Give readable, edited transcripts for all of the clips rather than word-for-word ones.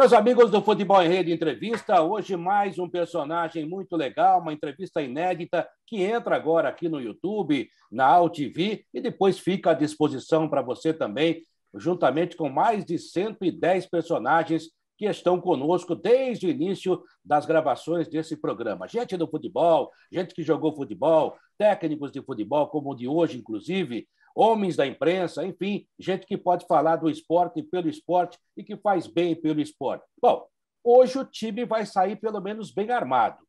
Meus amigos do Futebol em Rede Entrevista, hoje mais um personagem muito legal, uma entrevista inédita que entra agora aqui no YouTube, na AltV, e depois fica à disposição para você também, juntamente com mais de 110 personagens que estão conosco desde o início das gravações desse programa. Gente do futebol, gente que jogou futebol, técnicos de futebol, como o de hoje, inclusive, homens da imprensa, enfim, gente que pode falar do esporte pelo esporte e que faz bem pelo esporte. Bom, hoje o time vai sair pelo menos bem armado.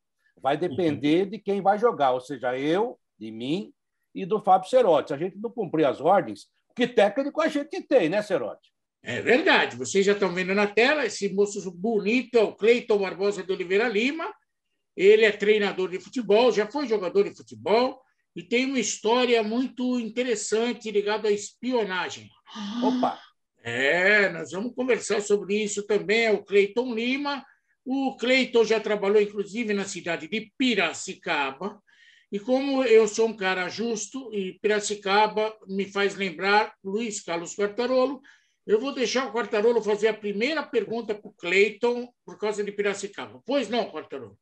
Vai depender de quem vai jogar, ou seja, eu, de mim e do Fábio Cerotti. Se a gente não cumprir as ordens, que técnico a gente tem, né, Cerotti? É verdade. Vocês já estão vendo na tela, esse moço bonito é o Cleiton Barbosa de Oliveira Lima. Ele é treinador de futebol, já foi jogador de futebol, e tem uma história muito interessante ligada à espionagem. Opa! Nós vamos conversar sobre isso também. É o Cleiton Lima. O Cleiton já trabalhou, inclusive, na cidade de Piracicaba. E como eu sou um cara justo, e Piracicaba me faz lembrar Luiz Carlos Quartarolo, eu vou deixar o Quartarolo fazer a primeira pergunta para o Cleiton por causa de Piracicaba. Pois não, Quartarolo?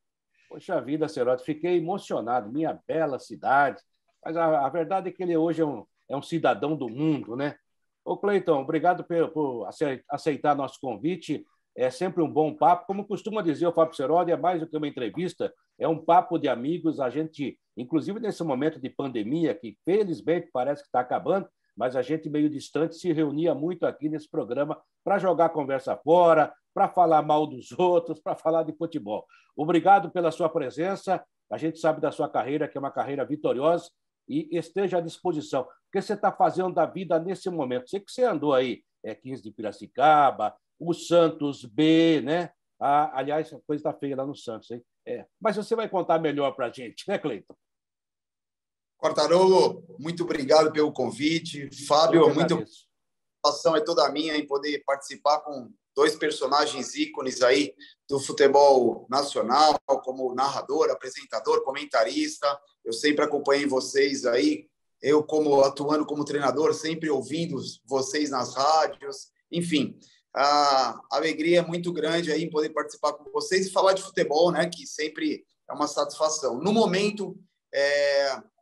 Poxa vida, Cerotti, fiquei emocionado. Minha bela cidade. Mas a verdade é que ele hoje é um cidadão do mundo, né? Ô, Cleiton, obrigado por aceitar nosso convite. É sempre um bom papo. Como costuma dizer o Fábio Cerotti, é mais do que uma entrevista, é um papo de amigos. A gente, inclusive nesse momento de pandemia, que felizmente parece que está acabando, mas a gente meio distante se reunia muito aqui nesse programa para jogar a conversa fora, para falar mal dos outros, para falar de futebol. Obrigado pela sua presença. A gente sabe da sua carreira, que é uma carreira vitoriosa, e esteja à disposição. O que você está fazendo da vida nesse momento? Sei que você andou aí, 15 de Piracicaba, o Santos B, né? Aliás, a coisa está feia lá no Santos, hein? Mas você vai contar melhor para a gente, né, Cleiton? Quartarolo, muito obrigado pelo convite. Fábio, muito a satisfação é toda minha em poder participar com dois personagens ícones aí do futebol nacional, como narrador, apresentador, comentarista. Eu sempre acompanhei vocês aí, eu como atuando como treinador, sempre ouvindo vocês nas rádios. Enfim, a alegria é muito grande aí em poder participar com vocês e falar de futebol, né, que sempre é uma satisfação. No momento,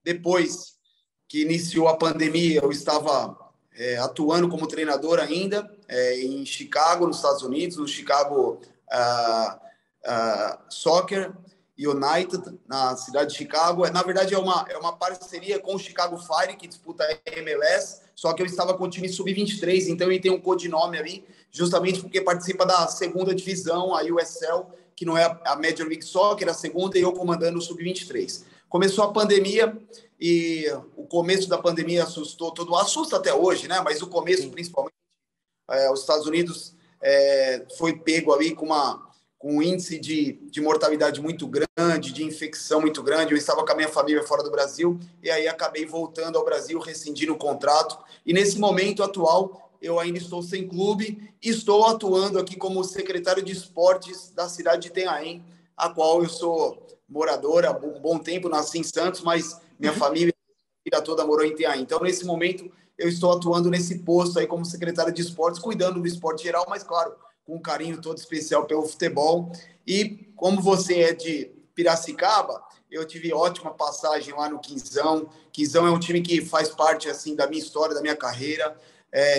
depois que iniciou a pandemia, eu estava atuando como treinador ainda em Chicago, nos Estados Unidos, no Chicago Soccer United, na cidade de Chicago. Na verdade, é uma parceria com o Chicago Fire, que disputa a MLS, só que eu estava com o time sub-23, então ele tem um codinome ali, justamente porque participa da segunda divisão, a USL, que não é a Major League Soccer, a segunda, e eu comandando o sub-23. Começou a pandemia e o começo da pandemia assustou todo, assusta até hoje, né? Mas o começo, principalmente, os Estados Unidos foi pego ali com um índice de mortalidade muito grande, de infecção muito grande. Eu estava com a minha família fora do Brasil e aí acabei voltando ao Brasil, rescindindo o contrato. E nesse momento atual, eu ainda estou sem clube e estou atuando aqui como secretário de esportes da cidade de Itanhaém, a qual eu sou morador há um bom tempo, nasci em Santos, mas minha família toda morou em Itanhaém. Então, nesse momento, eu estou atuando nesse posto aí como secretário de esportes, cuidando do esporte geral, mas, claro, com um carinho todo especial pelo futebol. E como você é de Piracicaba, eu tive ótima passagem lá no Quinzão. Quinzão é um time que faz parte assim da minha história, da minha carreira.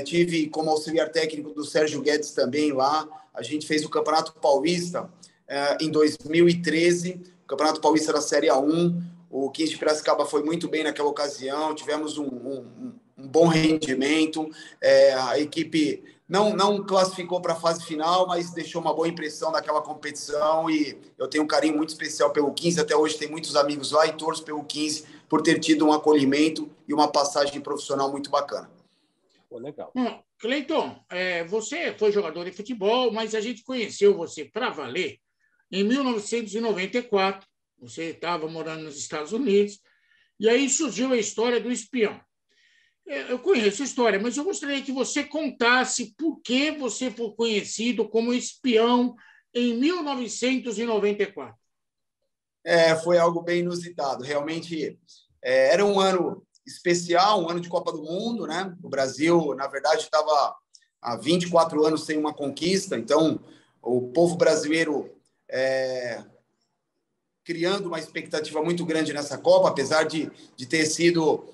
Tive como auxiliar técnico do Sérgio Guedes também lá. A gente fez o Campeonato Paulista em 2013, o Campeonato Paulista da Série A1. O 15 de Piracicaba foi muito bem naquela ocasião, tivemos um bom rendimento. A equipe não classificou para a fase final, mas deixou uma boa impressão naquela competição e eu tenho um carinho muito especial pelo 15. Até hoje tem muitos amigos lá e torço pelo 15 por ter tido um acolhimento e uma passagem profissional muito bacana. Legal. Cleiton, você foi jogador de futebol, mas a gente conheceu você para valer em 1994. Você estava morando nos Estados Unidos e aí surgiu a história do espião. Eu conheço a história, mas eu gostaria que você contasse por que você foi conhecido como espião em 1994. Foi algo bem inusitado. Realmente, era um ano especial, um ano de Copa do Mundo, né? O Brasil, na verdade, estava há 24 anos sem uma conquista, então o povo brasileiro criando uma expectativa muito grande nessa Copa, apesar de ter sido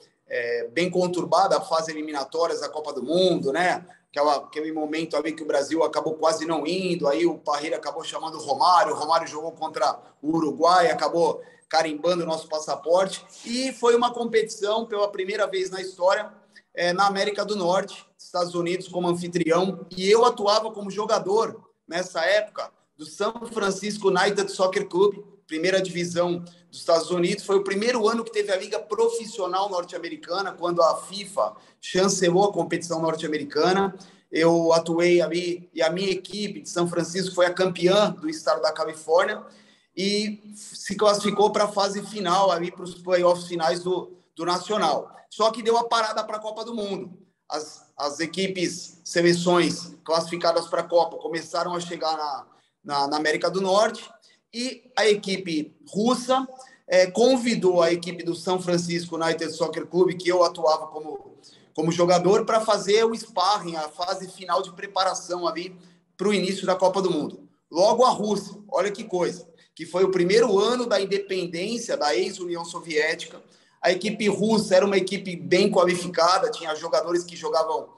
bem conturbada a fase eliminatórias da Copa do Mundo, né? Aquele momento ali que o Brasil acabou quase não indo, aí o Parreira acabou chamando o Romário jogou contra o Uruguai, acabou carimbando o nosso passaporte, e foi uma competição pela primeira vez na história na América do Norte, Estados Unidos como anfitrião, e eu atuava como jogador nessa época do San Francisco United Soccer Club, primeira divisão dos Estados Unidos. Foi o primeiro ano que teve a Liga Profissional Norte-Americana, quando a FIFA chancelou a competição norte-americana. Eu atuei ali e a minha equipe de São Francisco foi a campeã do estado da Califórnia e se classificou para a fase final, ali para os playoffs finais do Nacional. Só que deu a parada para a Copa do Mundo. As equipes, seleções classificadas para a Copa começaram a chegar na América do Norte, e a equipe russa convidou a equipe do São Francisco United Soccer Club, que eu atuava como jogador, para fazer o sparring, a fase final de preparação ali para o início da Copa do Mundo. Logo a Rússia, olha que coisa, que foi o primeiro ano da independência da ex-União Soviética. A equipe russa era uma equipe bem qualificada, tinha jogadores que jogavam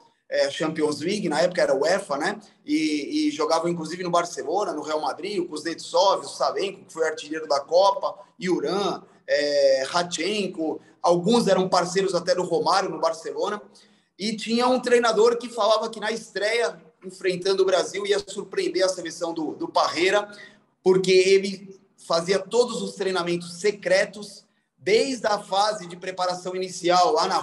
Champions League, na época era UEFA, né? E jogavam inclusive no Barcelona, no Real Madrid, o Kuznetsov, o Savenko, que foi artilheiro da Copa, Yuran, Radchenko, alguns eram parceiros até do Romário no Barcelona, e tinha um treinador que falava que na estreia, enfrentando o Brasil, ia surpreender a seleção do Parreira, porque ele fazia todos os treinamentos secretos, desde a fase de preparação inicial lá na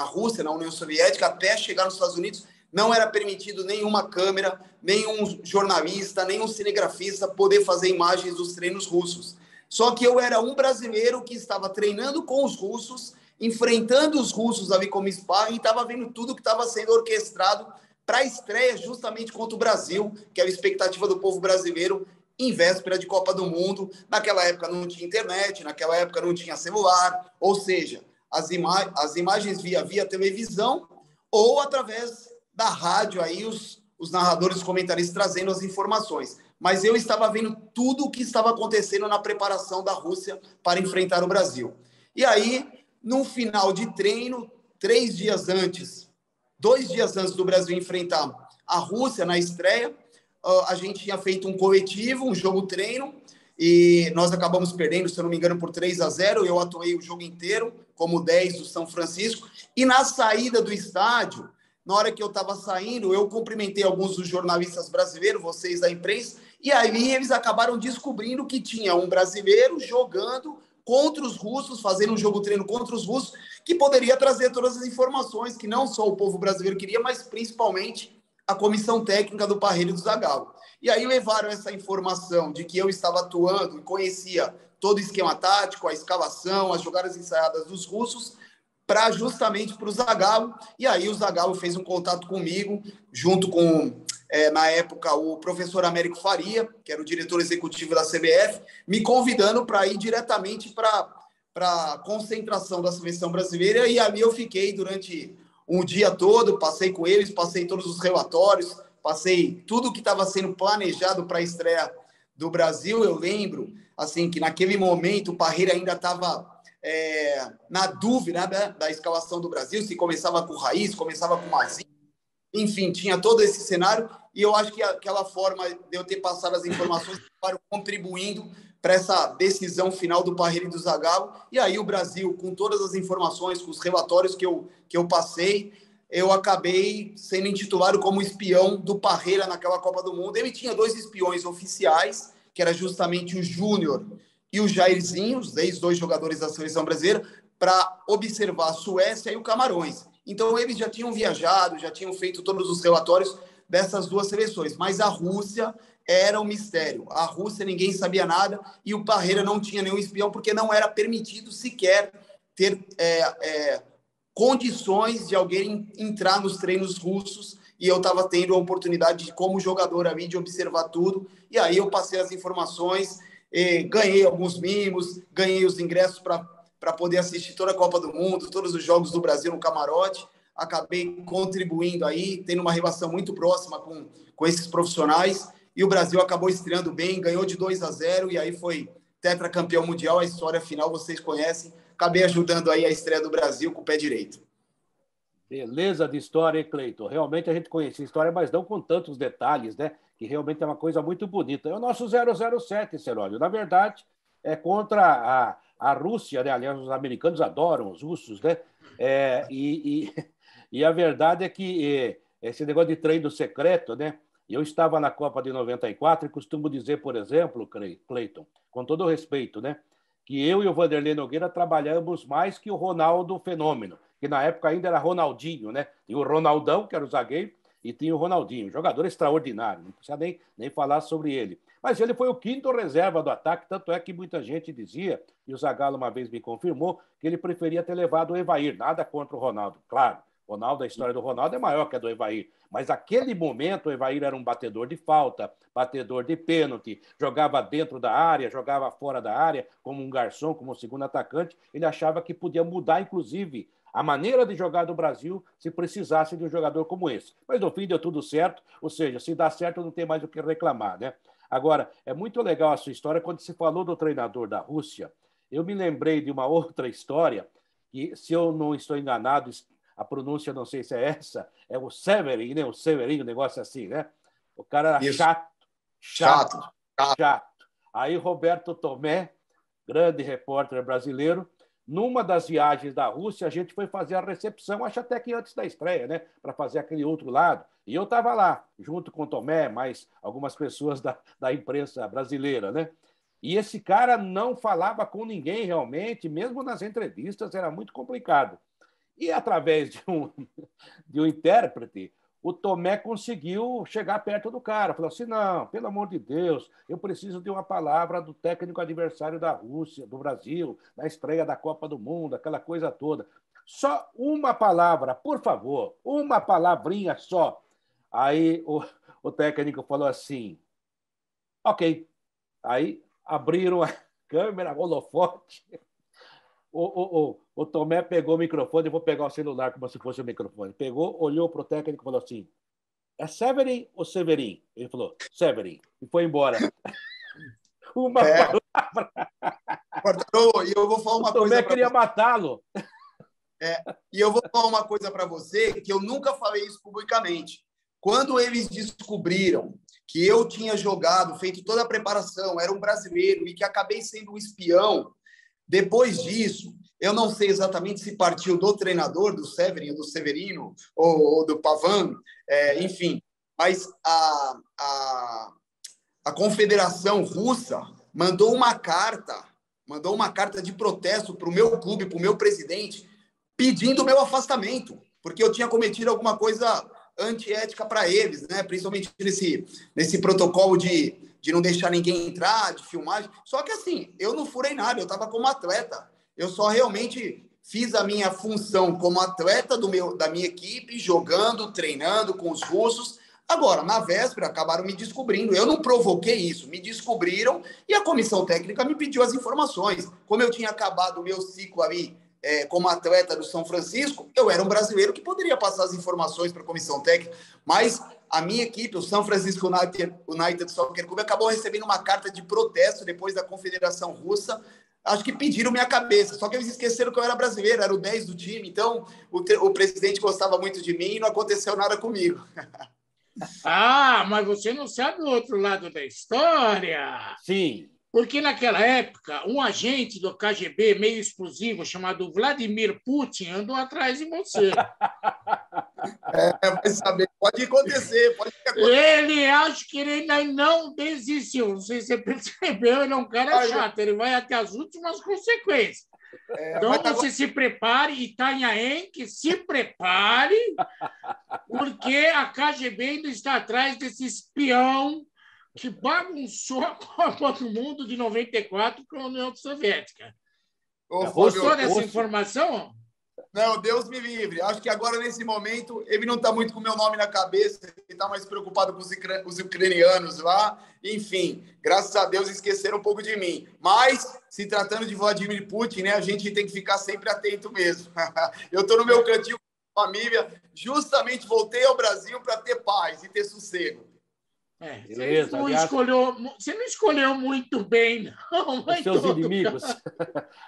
Rússia, na União Soviética, até chegar nos Estados Unidos. Não era permitido nenhuma câmera, nenhum jornalista, nenhum cinegrafista poder fazer imagens dos treinos russos. Só que eu era um brasileiro que estava treinando com os russos, enfrentando os russos ali como sparring, e estava vendo tudo que estava sendo orquestrado para a estreia justamente contra o Brasil, que era a expectativa do povo brasileiro, em véspera de Copa do Mundo. Naquela época não tinha internet, naquela época não tinha celular, ou seja, as imagens via televisão ou através da rádio, aí os narradores, os comentaristas trazendo as informações. Mas eu estava vendo tudo o que estava acontecendo na preparação da Rússia para enfrentar o Brasil. E aí, no final de treino, 2 dias antes do Brasil enfrentar a Rússia na estreia, a gente tinha feito um coletivo, um jogo-treino, e nós acabamos perdendo, se eu não me engano, por 3-0. Eu atuei o jogo inteiro como 10 do São Francisco, e na saída do estádio, na hora que eu estava saindo, eu cumprimentei alguns dos jornalistas brasileiros, vocês da imprensa, e aí eles acabaram descobrindo que tinha um brasileiro jogando contra os russos, fazendo um jogo-treino contra os russos, que poderia trazer todas as informações que não só o povo brasileiro queria, mas principalmente a comissão técnica do Parreira e do Zagallo. E aí levaram essa informação de que eu estava atuando e conhecia todo o esquema tático, a escalação, as jogadas ensaiadas dos russos, justamente para o Zagallo. E aí o Zagallo fez um contato comigo, junto com, na época, o professor Américo Faria, que era o diretor executivo da CBF, me convidando para ir diretamente para a concentração da seleção brasileira. E ali eu fiquei durante um dia todo, passei com eles, passei todos os relatórios, passei tudo que estava sendo planejado para a estreia do Brasil. Eu lembro assim, que naquele momento o Parreira ainda estava na dúvida, né, da escalação do Brasil, se começava com o Raiz, começava com o Mazinho, enfim, tinha todo esse cenário, e eu acho que aquela forma de eu ter passado as informações acabaram contribuindo para essa decisão final do Parreira e do Zagallo. E aí o Brasil, com todas as informações, com os relatórios que eu passei, eu acabei sendo intitulado como espião do Parreira naquela Copa do Mundo. Ele tinha 2 espiões oficiais, que era justamente o Júnior e o Jairzinho, os ex-2 jogadores da seleção brasileira, para observar a Suécia e o Camarões. Então eles já tinham viajado, já tinham feito todos os relatórios dessas 2 seleções, mas a Rússia era um mistério. A Rússia ninguém sabia nada, e o Parreira não tinha nenhum espião, porque não era permitido sequer ter condições de alguém entrar nos treinos russos, e eu estava tendo a oportunidade, de, como jogador ali, de observar tudo, e aí eu passei as informações, ganhei alguns mimos, ganhei os ingressos para poder assistir toda a Copa do Mundo, todos os jogos do Brasil no camarote. Acabei contribuindo aí, tendo uma relação muito próxima com esses profissionais, e o Brasil acabou estreando bem, ganhou de 2-0 e aí foi tetracampeão mundial. A história final vocês conhecem. Acabei ajudando aí a estreia do Brasil com o pé direito. Beleza de história, hein, Cleiton? Realmente a gente conhecia a história, mas não com tantos detalhes, né? Que realmente é uma coisa muito bonita. É o nosso 007, Serólio. Na verdade, é contra a Rússia, né? Aliás, os americanos adoram os russos, né? E a verdade é que esse negócio de treino secreto, né? Eu estava na Copa de 94 e costumo dizer, por exemplo, Cleiton, com todo o respeito, né? Que eu e o Vanderlei Nogueira trabalhamos mais que o Ronaldo Fenômeno, que na época ainda era Ronaldinho, né? Tinha o Ronaldão, que era o zagueiro, e tinha o Ronaldinho, jogador extraordinário, não precisa nem falar sobre ele. Mas ele foi o quinto reserva do ataque, tanto é que muita gente dizia, e o Zagallo uma vez me confirmou, que ele preferia ter levado o Evair, nada contra o Ronaldo. Claro, Ronaldo, a história do Ronaldo é maior que a do Evair, mas naquele momento o Evair era um batedor de falta, batedor de pênalti, jogava dentro da área, jogava fora da área, como um garçom, como um segundo atacante. Ele achava que podia mudar, inclusive, a maneira de jogar do Brasil se precisasse de um jogador como esse. Mas no fim deu tudo certo, ou seja, se dá certo não tem mais o que reclamar, né? Agora, é muito legal a sua história. Quando se falou do treinador da Rússia, eu me lembrei de uma outra história, que, se eu não estou enganado, a pronúncia não sei se é essa, é o Severin, né? O Severin, um negócio assim, né? O cara era chato. Aí Roberto Tomé, grande repórter brasileiro, numa das viagens da Rússia, a gente foi fazer a recepção, acho até que antes da estreia, né? Para fazer aquele outro lado. E eu estava lá, junto com o Tomé, mais algumas pessoas da imprensa brasileira, né? E esse cara não falava com ninguém realmente, mesmo nas entrevistas, era muito complicado. E através de um intérprete, o Tomé conseguiu chegar perto do cara. Falou assim, não, pelo amor de Deus, eu preciso de uma palavra do técnico adversário da Rússia, do Brasil, na estreia da Copa do Mundo, aquela coisa toda. Só uma palavra, por favor, uma palavrinha só. Aí o técnico falou assim, ok. Aí abriram a câmera, holofote. O Tomé pegou o microfone, eu vou pegar o celular como se fosse o microfone. Pegou, olhou para o técnico e falou assim, é Severin ou Severin? Ele falou, Severin. E foi embora. Uma palavra. E eu vou falar uma coisa. O Tomé queria matá-lo. E eu vou falar uma coisa para você, que eu nunca falei isso publicamente. Quando eles descobriram que eu tinha jogado, feito toda a preparação, era um brasileiro e que acabei sendo um espião, depois disso, eu não sei exatamente se partiu do treinador, do Severin, do Severino, ou do Pavan, enfim, mas a Confederação Russa mandou uma carta de protesto para o meu clube, para o meu presidente, pedindo o meu afastamento, porque eu tinha cometido alguma coisa antiética para eles, né? Principalmente nesse protocolo de não deixar ninguém entrar, de filmagem. Só que assim, eu não furei nada, eu estava como atleta. Eu só realmente fiz a minha função como atleta da minha equipe, jogando, treinando com os russos. Agora, na véspera, acabaram me descobrindo. Eu não provoquei isso, me descobriram e a comissão técnica me pediu as informações. Como eu tinha acabado o meu ciclo ali como atleta do São Francisco, eu era um brasileiro que poderia passar as informações para a comissão técnica, mas a minha equipe, o São Francisco United Soccer Club, acabou recebendo uma carta de protesto depois da Confederação Russa. Acho que pediram minha cabeça, só que eles esqueceram que eu era brasileiro, era o 10 do time, então o presidente gostava muito de mim e não aconteceu nada comigo. Ah, mas você não sabe o outro lado da história. Sim. Porque naquela época, um agente do KGB meio explosivo chamado Vladimir Putin andou atrás de você. Vai saber, pode acontecer. Ele acha que ele ainda não desistiu. Não sei se você percebeu, ele é um cara chato, ele vai até as últimas consequências. Então você se prepare, Itanhaém, que se prepare, porque a KGB ainda está atrás desse espião que bagunçou a Copa do Mundo de 94 com a União Soviética. Gostou dessa informação? Não, Deus me livre. Acho que agora, nesse momento, ele não está muito com o meu nome na cabeça, ele está mais preocupado com os ucranianos lá. Enfim, graças a Deus esqueceram um pouco de mim. Mas, se tratando de Vladimir Putin, né, a gente tem que ficar sempre atento mesmo. Eu estou no meu cantinho com a família, justamente voltei ao Brasil para ter paz e ter sossego. Beleza, aliás, você não escolheu muito bem, não. os seus inimigos.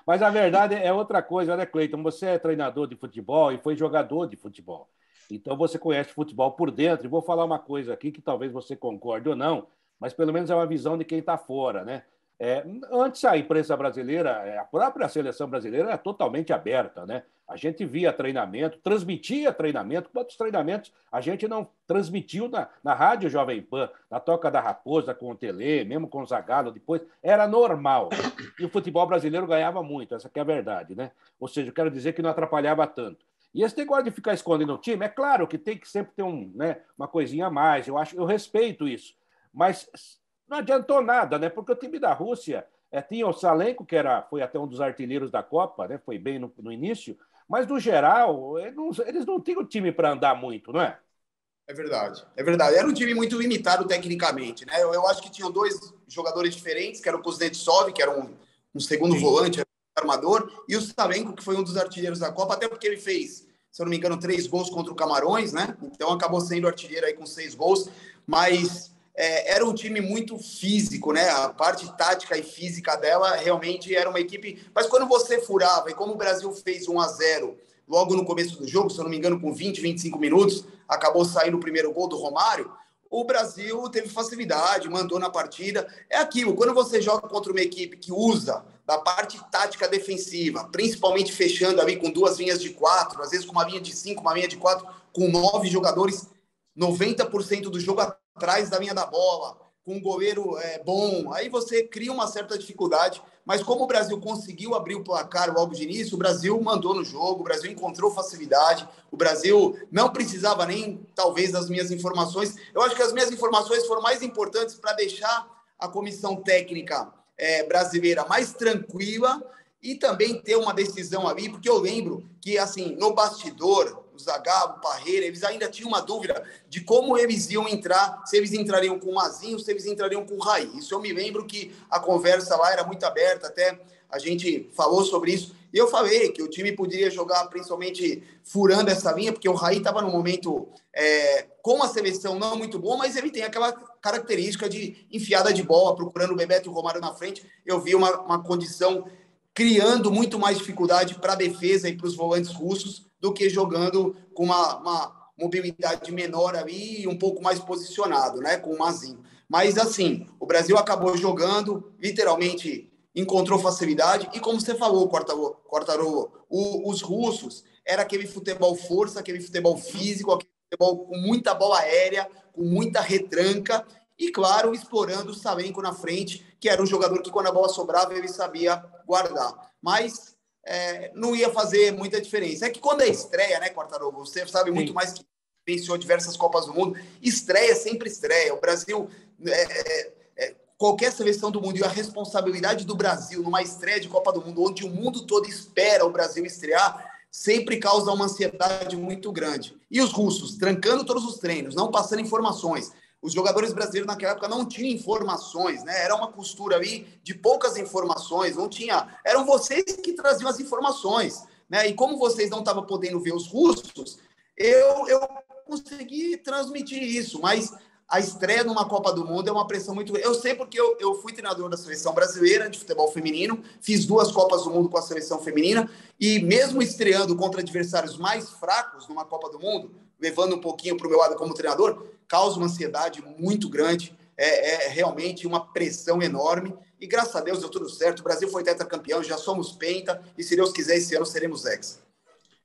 Mas a verdade é outra coisa, né, Cleiton? Você é treinador de futebol e foi jogador de futebol. Então você conhece futebol por dentro. E vou falar uma coisa aqui que talvez você concorde ou não, mas pelo menos é uma visão de quem está fora, né? Antes a imprensa brasileira, a própria seleção brasileira era totalmente aberta, né? A gente via treinamento, transmitia treinamento. Quantos treinamentos a gente não transmitiu na Rádio Jovem Pan, na Toca da Raposa, com o Tele, mesmo com o Zagallo depois? Era normal. E o futebol brasileiro ganhava muito, essa que é a verdade, né? Ou seja, eu quero dizer que não atrapalhava tanto. E esse negócio de ficar escondendo o time, é claro que tem que sempre ter uma coisinha a mais. Eu respeito isso. Mas não adiantou nada, né? Porque o time da Rússia tinha o Salenko, foi até um dos artilheiros da Copa, né? Foi bem no início, mas no geral, eles não tinham time para andar muito, não é? É verdade, é verdade. Era um time muito limitado tecnicamente, né? Eu acho que tinham dois jogadores diferentes, que era o Kuznetsov, que era um segundo volante, armador, e o Salenko, que foi um dos artilheiros da Copa, até porque ele fez, se eu não me engano, 3 gols contra o Camarões, né? Então acabou sendo artilheiro aí com 6 gols, mas era um time muito físico, né? A parte tática e física dela realmente era uma equipe. Mas quando você furava, e como o Brasil fez 1-0 logo no começo do jogo, se eu não me engano, com 20, 25 minutos, acabou saindo o primeiro gol do Romário, o Brasil teve facilidade, mandou na partida. É aquilo, quando você joga contra uma equipe que usa da parte tática defensiva, principalmente fechando ali com 2 linhas de 4, às vezes com uma linha de 5, uma linha de 4, com 9 jogadores, 90% do jogo atrás da linha da bola, com um goleiro bom, aí você cria uma certa dificuldade, mas como o Brasil conseguiu abrir o placar logo de início, o Brasil mandou no jogo, o Brasil encontrou facilidade, o Brasil não precisava nem, talvez, das minhas informações. Eu acho que as minhas informações foram mais importantes para deixar a comissão técnica brasileira mais tranquila e também ter uma decisão ali, porque eu lembro que, assim, no bastidor, o Zagallo, o Parreira, eles ainda tinham uma dúvida de como eles iam entrar, se eles entrariam com o Mazinho, se eles entrariam com o Raí. Isso eu me lembro que a conversa lá era muito aberta, até a gente falou sobre isso, e eu falei que o time poderia jogar principalmente furando essa linha, porque o Raí estava num momento com a seleção não muito bom, mas ele tem aquela característica de enfiada de bola, procurando o Bebeto e o Romário na frente. Eu vi uma condição criando muito mais dificuldade para a defesa e para os volantes russos do que jogando com uma mobilidade menor ali e um pouco mais posicionado, né, com o Mazinho. Mas, assim, o Brasil acabou jogando, literalmente encontrou facilidade, e como você falou, Quartarolo, os russos era aquele futebol força, aquele futebol físico, aquele futebol com muita bola aérea, com muita retranca, e, claro, explorando o Salenko na frente, que era um jogador que, quando a bola sobrava, ele sabia guardar. Mas não ia fazer muita diferença. É que quando é estreia, né, Quartarolo? Você sabe muito mais que venceu diversas Copas do Mundo. Estreia sempre estreia. O Brasil, qualquer seleção do mundo, e a responsabilidade do Brasil numa estreia de Copa do Mundo, onde o mundo todo espera o Brasil estrear, sempre causa uma ansiedade muito grande. E os russos, trancando todos os treinos, não passando informações. Os jogadores brasileiros naquela época não tinham informações, né? Era uma costura ali de poucas informações, não tinha. Eram vocês que traziam as informações, né? E como vocês não estavam podendo ver os russos, eu consegui transmitir isso, mas a estreia numa Copa do Mundo é uma pressão muito... Eu sei porque eu fui treinador da seleção brasileira de futebol feminino, fiz 2 Copas do Mundo com a seleção feminina, e mesmo estreando contra adversários mais fracos numa Copa do Mundo, levando um pouquinho para o meu lado como treinador, causa uma ansiedade muito grande, realmente uma pressão enorme, e graças a Deus deu tudo certo, o Brasil foi tetracampeão, já somos penta, e se Deus quiser, esse ano seremos hexa.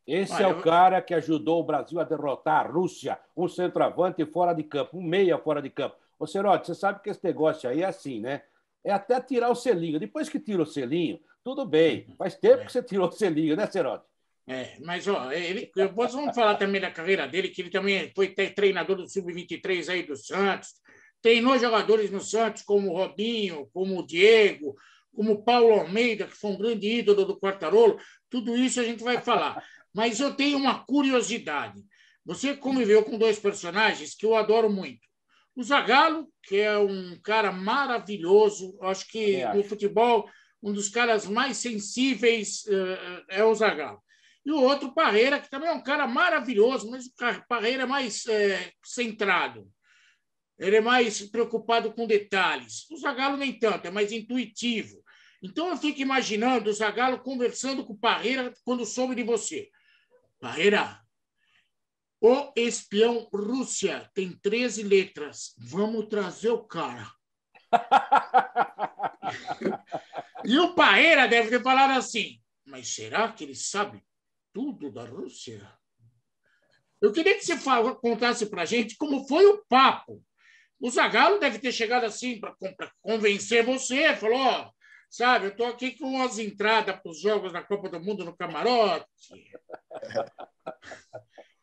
Esse é o cara que ajudou o Brasil a derrotar a Rússia, um centroavante fora de campo, um meia fora de campo. Ô, Cerote, você sabe que esse negócio aí é assim, né? É até tirar o selinho. Depois que tira o selinho, tudo bem. Faz tempo que você tirou o selinho, né, Cerote? Mas vamos falar também da carreira dele, que ele também foi treinador do Sub-23 aí do Santos, treinou jogadores no Santos como o Robinho, como o Diego, como o Paulo Almeida, que foi um grande ídolo do Quartarolo. Tudo isso a gente vai falar. Mas eu tenho uma curiosidade. Você conviveu com 2 personagens que eu adoro muito. O Zagallo, que é um cara maravilhoso, acho que no futebol um dos caras mais sensíveis é o Zagallo. E o outro, Parreira, que também é um cara maravilhoso, mas o Parreira é mais centrado. Ele é mais preocupado com detalhes. O Zagallo nem tanto, é mais intuitivo. Então, eu fico imaginando o Zagallo conversando com o Parreira quando soube de você. Parreira, o espião Rússia tem 13 letras. Vamos trazer o cara. E o Parreira deve ter falado assim, mas será que ele sabe tudo da Rússia? Eu queria que você contasse para a gente como foi o papo. O Zagallo deve ter chegado assim para convencer você, falou, ó, sabe, eu estou aqui com as entradas para os jogos da Copa do Mundo no camarote.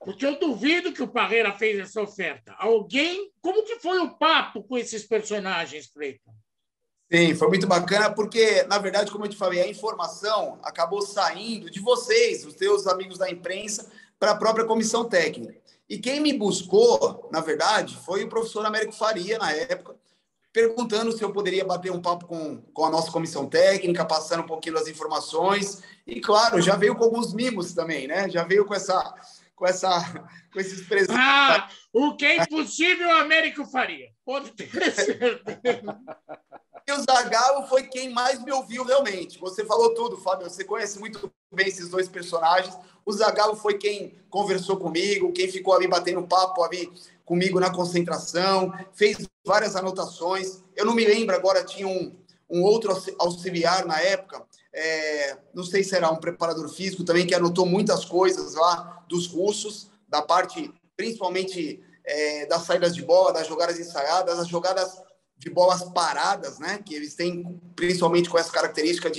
Porque eu duvido que o Parreira fez essa oferta. Como que foi o papo com esses personagens, Cleiton? Sim, foi muito bacana, porque, na verdade, como eu te falei, a informação acabou saindo de vocês, os teus amigos da imprensa, para a própria comissão técnica. E quem me buscou, na verdade, foi o professor Américo Faria, na época, perguntando se eu poderia bater um papo com a nossa comissão técnica, passando um pouquinho das informações. E, claro, já veio com alguns mimos também, né? Já veio com esses presentes. Ah, o que é impossível, Américo Faria. Pode ter certeza. E o Zagallo foi quem mais me ouviu realmente. Você falou tudo, Fábio. Você conhece muito bem esses dois personagens. O Zagallo foi quem conversou comigo, quem ficou ali batendo papo ali comigo na concentração, fez várias anotações. Eu não me lembro agora, tinha um outro auxiliar na época, não sei se era um preparador físico também, que anotou muitas coisas lá dos russos, da parte, principalmente das saídas de bola, das jogadas ensaiadas, as jogadas de bolas paradas, né? Que eles têm, principalmente com essa característica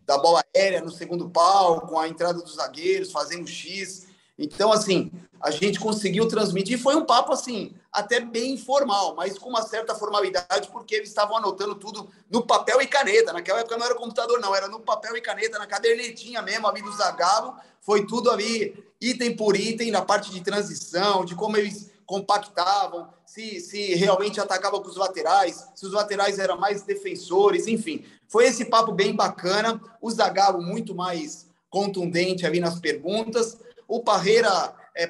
da bola aérea no segundo pau, com a entrada dos zagueiros, fazendo X. Então, assim, a gente conseguiu transmitir. Foi um papo, assim, até bem informal, mas com uma certa formalidade, porque eles estavam anotando tudo no papel e caneta. Naquela época não era computador, não. Era no papel e caneta, na cadernetinha mesmo, ali do Zagallo. Foi tudo ali, item por item, na parte de transição, de como eles compactavam, se realmente atacavam com os laterais, se os laterais eram mais defensores, enfim. Foi esse papo bem bacana. O Zagallo muito mais contundente ali nas perguntas. O Parreira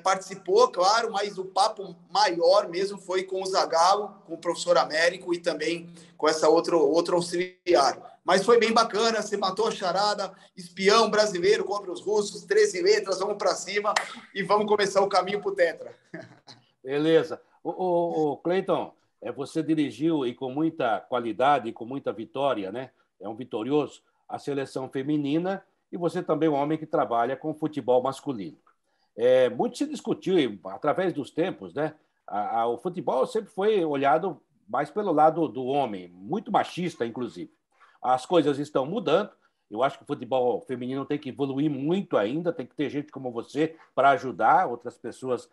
participou, claro, mas o papo maior mesmo foi com o Zagallo, com o professor Américo e também com essa outra auxiliar. Mas foi bem bacana, você matou a charada, espião brasileiro contra os russos, 13 letras, vamos para cima e vamos começar o caminho para o Tetra. Beleza. O Cleiton, você dirigiu e com muita qualidade e com muita vitória, né? É um vitorioso, a seleção feminina e você também é um homem que trabalha com futebol masculino. Muito se discutiu, através dos tempos, né? O futebol sempre foi olhado mais pelo lado do homem, muito machista, inclusive. As coisas estão mudando. Eu acho que o futebol feminino tem que evoluir muito ainda, tem que ter gente como você para ajudar, outras pessoas,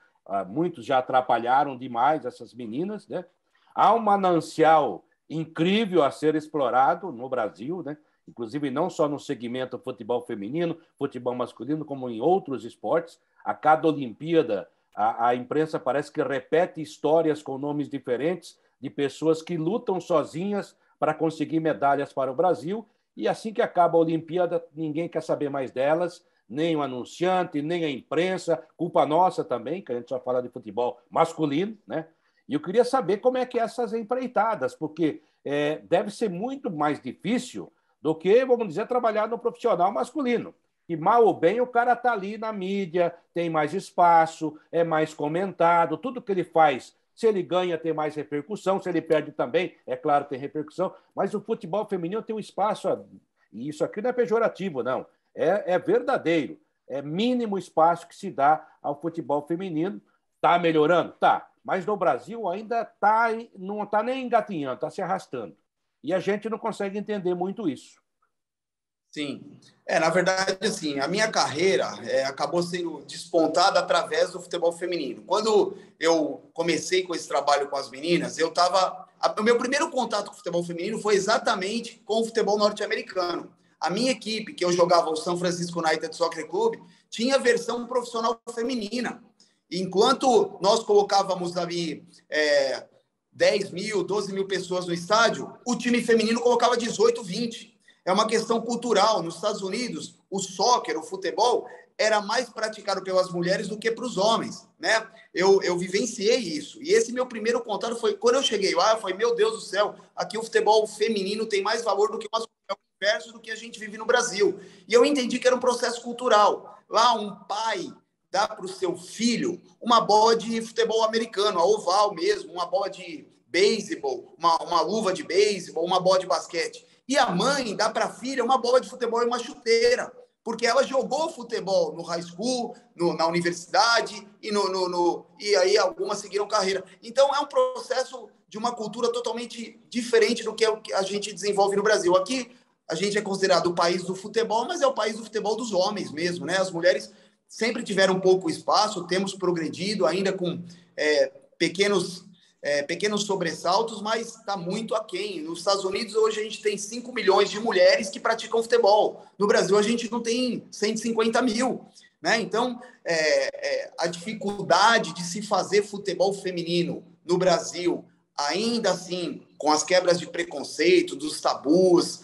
muitos já atrapalharam demais essas meninas, né? Há um manancial incrível a ser explorado no Brasil, né? Inclusive não só no segmento futebol feminino, futebol masculino, como em outros esportes. A cada Olimpíada, a imprensa parece que repete histórias com nomes diferentes de pessoas que lutam sozinhas para conseguir medalhas para o Brasil, e assim que acaba a Olimpíada, ninguém quer saber mais delas, nem o anunciante, nem a imprensa, culpa nossa também, que a gente só fala de futebol masculino, né? E eu queria saber como é que é essas empreitadas, porque deve ser muito mais difícil do que, vamos dizer, trabalhar no profissional masculino. Que mal ou bem o cara está ali na mídia, tem mais espaço, é mais comentado, tudo que ele faz, se ele ganha, tem mais repercussão, se ele perde também, é claro, tem repercussão, mas o futebol feminino tem um espaço, e isso aqui não é pejorativo, não, é verdadeiro, é mínimo espaço que se dá ao futebol feminino. Está melhorando? Tá, mas no Brasil ainda não está nem engatinhando, está se arrastando. E a gente não consegue entender muito isso. Sim. Na verdade, assim, a minha carreira acabou sendo despontada através do futebol feminino. Quando eu comecei com esse trabalho com as meninas, o meu primeiro contato com o futebol feminino foi exatamente com o futebol norte-americano. A minha equipe, que eu jogava o San Francisco United Soccer Club, tinha versão profissional feminina. Enquanto nós colocávamos ali 10 mil, 12 mil pessoas no estádio, o time feminino colocava 18, 20. É uma questão cultural. Nos Estados Unidos, o soccer, o futebol, era mais praticado pelas mulheres do que para os homens, né? Eu vivenciei isso. E esse meu primeiro contato foi quando eu cheguei lá, eu falei, meu Deus do céu, aqui o futebol feminino tem mais valor do que o masculino, é o inverso do que a gente vive no Brasil. E eu entendi que era um processo cultural. Lá, um pai dá para o seu filho uma bola de futebol americano, a oval mesmo, uma bola de beisebol, uma luva de beisebol, uma bola de basquete. E a mãe dá para a filha uma bola de futebol e uma chuteira, porque ela jogou futebol no high school, na universidade, e aí algumas seguiram carreira. Então, é um processo de uma cultura totalmente diferente do que a gente desenvolve no Brasil. Aqui, a gente é considerado o país do futebol, mas é o país do futebol dos homens mesmo, né? As mulheres sempre tiveram pouco espaço, temos progredido, ainda com pequenos sobressaltos, mas está muito aquém. Nos Estados Unidos, hoje, a gente tem 5 milhões de mulheres que praticam futebol. No Brasil, a gente não tem 150 mil. Né? Então, a dificuldade de se fazer futebol feminino no Brasil, ainda assim, com as quebras de preconceito, dos tabus,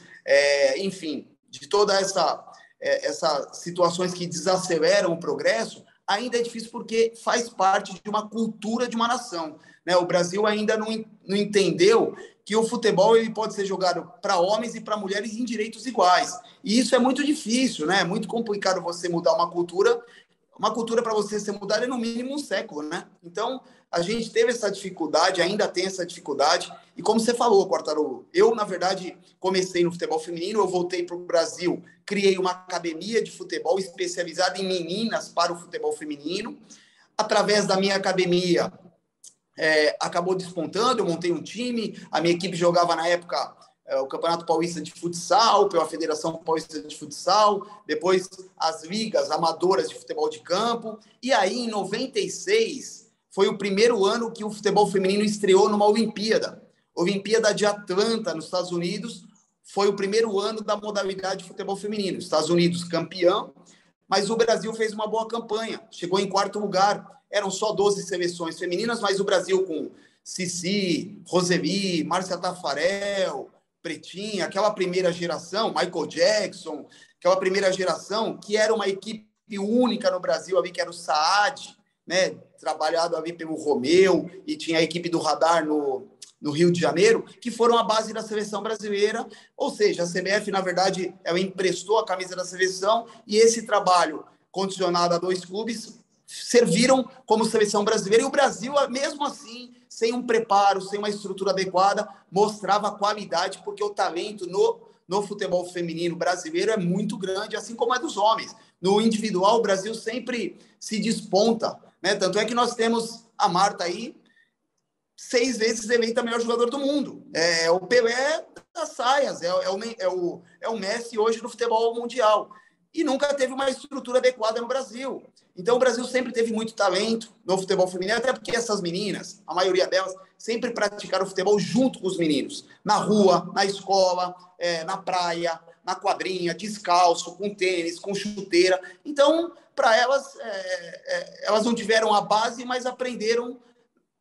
enfim, de toda essas situações que desaceleram o progresso, ainda é difícil porque faz parte de uma cultura de uma nação. Né? O Brasil ainda não entendeu que o futebol ele pode ser jogado para homens e para mulheres em direitos iguais. E isso é muito difícil, né? É muito complicado você mudar uma cultura. Uma cultura, para você ser mudada, é no mínimo um século, né? Então, a gente teve essa dificuldade, ainda tem essa dificuldade. E como você falou, Quartarolo, eu, na verdade, comecei no futebol feminino, eu voltei para o Brasil, criei uma academia de futebol especializada em meninas para o futebol feminino. Através da minha academia, acabou despontando, eu montei um time, a minha equipe jogava na época o Campeonato Paulista de Futsal, pela Federação Paulista de Futsal, depois as ligas amadoras de futebol de campo, e aí em 96 foi o primeiro ano que o futebol feminino estreou numa Olimpíada de Atlanta, nos Estados Unidos, foi o primeiro ano da modalidade de futebol feminino. Estados Unidos campeão, mas o Brasil fez uma boa campanha, chegou em 4º lugar, eram só 12 seleções femininas, mas o Brasil com Cici, Roseli, Márcia Tafarel, Pretinha, aquela primeira geração, Michael Jackson, aquela primeira geração, que era uma equipe única no Brasil, ali, que era o Saad, né, trabalhado ali pelo Romeu, e tinha a equipe do Radar no Rio de Janeiro, que foram a base da seleção brasileira, ou seja, a CBF, na verdade, ela emprestou a camisa da seleção, e esse trabalho, condicionado a 2 clubes, serviram como seleção brasileira, e o Brasil, mesmo assim, sem um preparo, sem uma estrutura adequada, mostrava qualidade, porque o talento no futebol feminino brasileiro é muito grande, assim como é dos homens. No individual, o Brasil sempre se desponta, né? Tanto é que nós temos a Marta aí, 6 vezes eleita a melhor jogador do mundo. É o Pelé das saias, é o Messi hoje no futebol mundial. E nunca teve uma estrutura adequada no Brasil. Então, o Brasil sempre teve muito talento no futebol feminino, até porque essas meninas, a maioria delas, sempre praticaram futebol junto com os meninos. Na rua, na escola, na praia, na quadrinha, descalço, com tênis, com chuteira. Então, para elas, elas não tiveram a base, mas aprenderam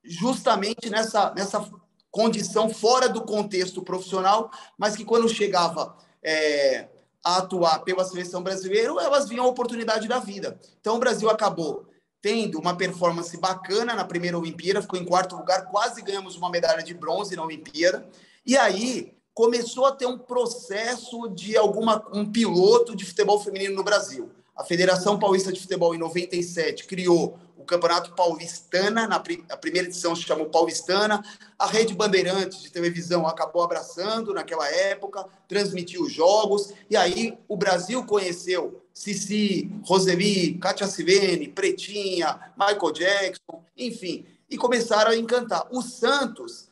justamente nessa condição fora do contexto profissional, mas que quando chegava a atuar pela seleção brasileira, elas viam a oportunidade da vida. Então, o Brasil acabou tendo uma performance bacana na primeira Olimpíada, ficou em 4º lugar, quase ganhamos uma medalha de bronze na Olimpíada, e aí começou a ter um processo de um piloto de futebol feminino no Brasil. A Federação Paulista de Futebol, em 97, criou o Campeonato Paulistana, a primeira edição se chamou Paulistana, a Rede Bandeirantes de televisão acabou abraçando naquela época, transmitiu os jogos, e aí o Brasil conheceu Cici, Roseli, Kátia Silvene, Pretinha, Michael Jackson, enfim, e começaram a encantar. O Santos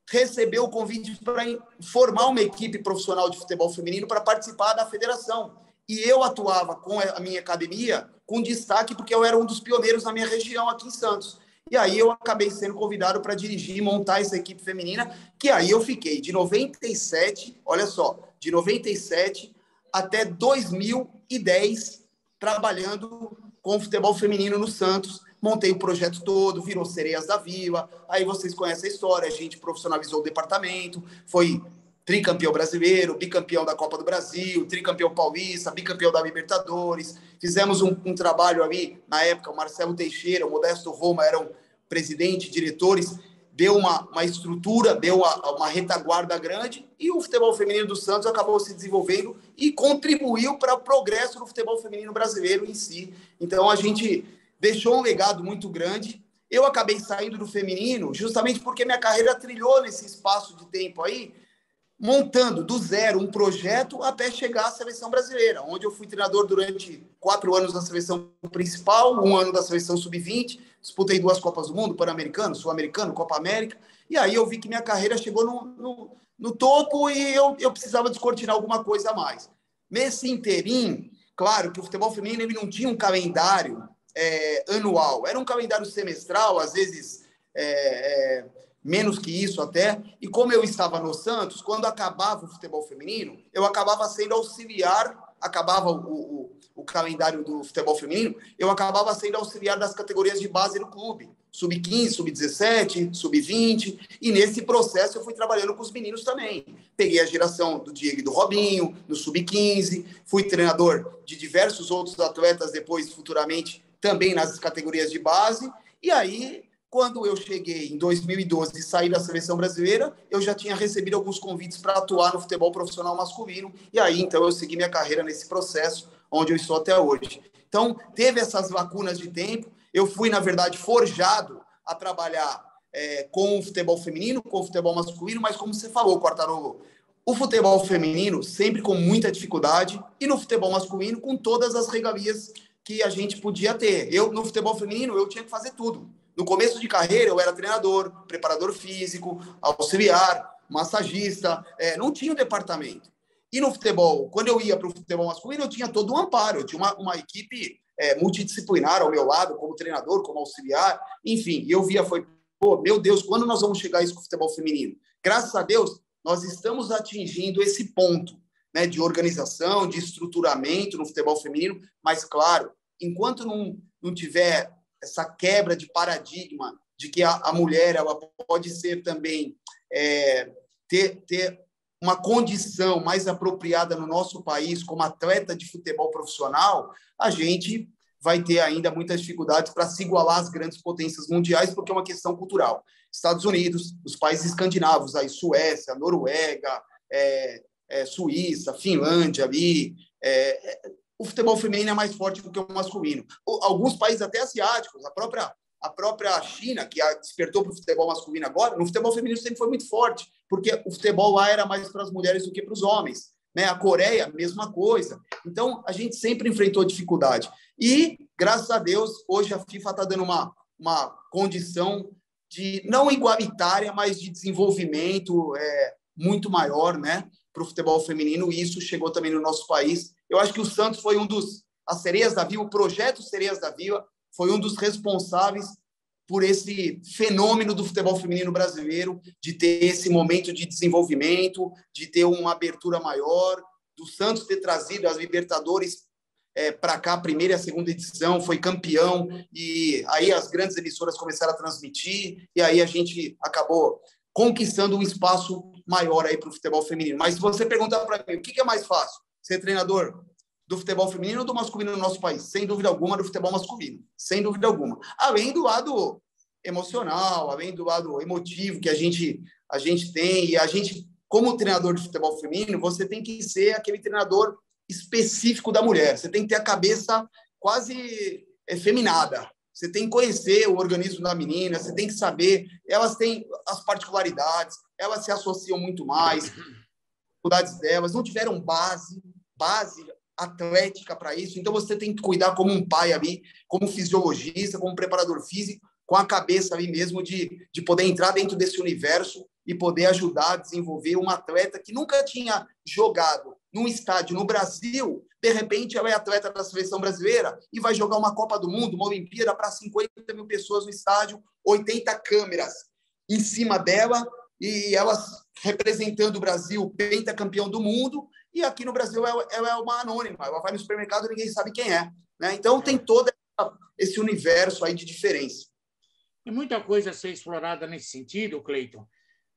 recebeu o convite para formar uma equipe profissional de futebol feminino para participar da federação. E eu atuava com a minha academia com destaque porque eu era um dos pioneiros na minha região aqui em Santos. E aí eu acabei sendo convidado para dirigir e montar essa equipe feminina, que aí eu fiquei de 97, olha só, de 97 até 2010 trabalhando com futebol feminino no Santos. Montei o projeto todo, virou Sereias da Vila, aí vocês conhecem a história, a gente profissionalizou o departamento, foi tricampeão brasileiro, bicampeão da Copa do Brasil, tricampeão paulista, bicampeão da Libertadores. Fizemos um trabalho ali, na época, o Marcelo Teixeira, o Modesto Roma eram presidente, diretores, deu uma estrutura, deu uma retaguarda grande, e o futebol feminino do Santos acabou se desenvolvendo e contribuiu para o progresso do futebol feminino brasileiro em si. Então, a gente deixou um legado muito grande. Eu acabei saindo do feminino justamente porque minha carreira trilhou nesse espaço de tempo aí, montando do zero um projeto até chegar à seleção brasileira, onde eu fui treinador durante 4 anos da seleção principal, 1 ano da seleção sub-20, disputei 2 Copas do Mundo, Pan-Americano, Sul-Americano, Copa América, e aí eu vi que minha carreira chegou no topo e eu precisava descortinar alguma coisa a mais. Nesse interim, claro que o futebol feminino ele não tinha um calendário anual, era um calendário semestral, às vezes menos que isso até, e como eu estava no Santos, quando acabava o futebol feminino, eu acabava sendo auxiliar, acabava o calendário do futebol feminino, eu acabava sendo auxiliar das categorias de base do clube, sub-15, sub-17, sub-20, e nesse processo eu fui trabalhando com os meninos também. Peguei a geração do Diego e do Robinho, no sub-15, fui treinador de diversos outros atletas depois, futuramente, também nas categorias de base, e aí quando eu cheguei em 2012 e saí da seleção brasileira, eu já tinha recebido alguns convites para atuar no futebol profissional masculino. E aí, então, eu segui minha carreira nesse processo, onde eu estou até hoje. Então, teve essas lacunas de tempo. Eu fui, na verdade, forjado a trabalhar com o futebol feminino, com o futebol masculino, mas como você falou, Quartarolo, o futebol feminino sempre com muita dificuldade e no futebol masculino com todas as regalias que a gente podia ter. Eu, no futebol feminino, eu tinha que fazer tudo. No começo de carreira, eu era treinador, preparador físico, auxiliar, massagista, não tinha um departamento. E no futebol, quando eu ia para o futebol masculino, eu tinha todo um amparo, eu tinha uma equipe multidisciplinar ao meu lado, como treinador, como auxiliar, enfim. E eu via, meu Deus, quando nós vamos chegar a isso com o futebol feminino? Graças a Deus, nós estamos atingindo esse ponto, né, de organização, de estruturamento no futebol feminino, mas, claro, enquanto não tiver essa quebra de paradigma de que a mulher ela pode ser também ter uma condição mais apropriada no nosso país como atleta de futebol profissional, a gente vai ter ainda muitas dificuldades para se igualar às grandes potências mundiais, porque é uma questão cultural. Estados Unidos, os países escandinavos, aí, Suécia, Noruega, Suíça, Finlândia, ali, o futebol feminino é mais forte do que o masculino. Alguns países até asiáticos, a própria China, que despertou para o futebol masculino agora, no futebol feminino sempre foi muito forte, porque o futebol lá era mais para as mulheres do que para os homens. Né? A Coreia, mesma coisa. Então, a gente sempre enfrentou dificuldade. E, graças a Deus, hoje a FIFA está dando uma condição de, não igualitária, mas de desenvolvimento muito maior, né, para o futebol feminino, e isso chegou também no nosso país. Eu acho que o Santos foi as Sereias da Vila, o projeto Sereias da Vila, foi um dos responsáveis por esse fenômeno do futebol feminino brasileiro, de ter esse momento de desenvolvimento, de ter uma abertura maior, do Santos ter trazido as Libertadores para cá, a primeira e a segunda edição, foi campeão, e aí as grandes emissoras começaram a transmitir, e aí a gente acabou conquistando um espaço maior aí para o futebol feminino. Mas se você perguntar para mim, o que é mais fácil? Ser treinador do futebol feminino ou do masculino no nosso país? Sem dúvida alguma, do futebol masculino. Sem dúvida alguma. Além do lado emocional, além do lado emotivo que a gente tem, e a gente, como treinador de futebol feminino, você tem que ser aquele treinador específico da mulher. Você tem que ter a cabeça quase feminada. Você tem que conhecer o organismo da menina, você tem que saber, elas têm as particularidades, elas se associam muito mais, as dificuldades delas, não tiveram base atlética para isso, então você tem que cuidar como um pai ali, como fisiologista, como preparador físico, com a cabeça ali mesmo de poder entrar dentro desse universo e poder ajudar a desenvolver um atleta que nunca tinha jogado num estádio no Brasil. De repente, ela é atleta da seleção brasileira e vai jogar uma Copa do Mundo, uma Olimpíada para 50 mil pessoas no estádio, 80 câmeras em cima dela, e elas representando o Brasil, pentacampeão do mundo, e aqui no Brasil ela é uma anônima, ela vai no supermercado e ninguém sabe quem é. Né? Então, tem todo esse universo aí de diferença. Tem muita coisa a ser explorada nesse sentido, Cleiton.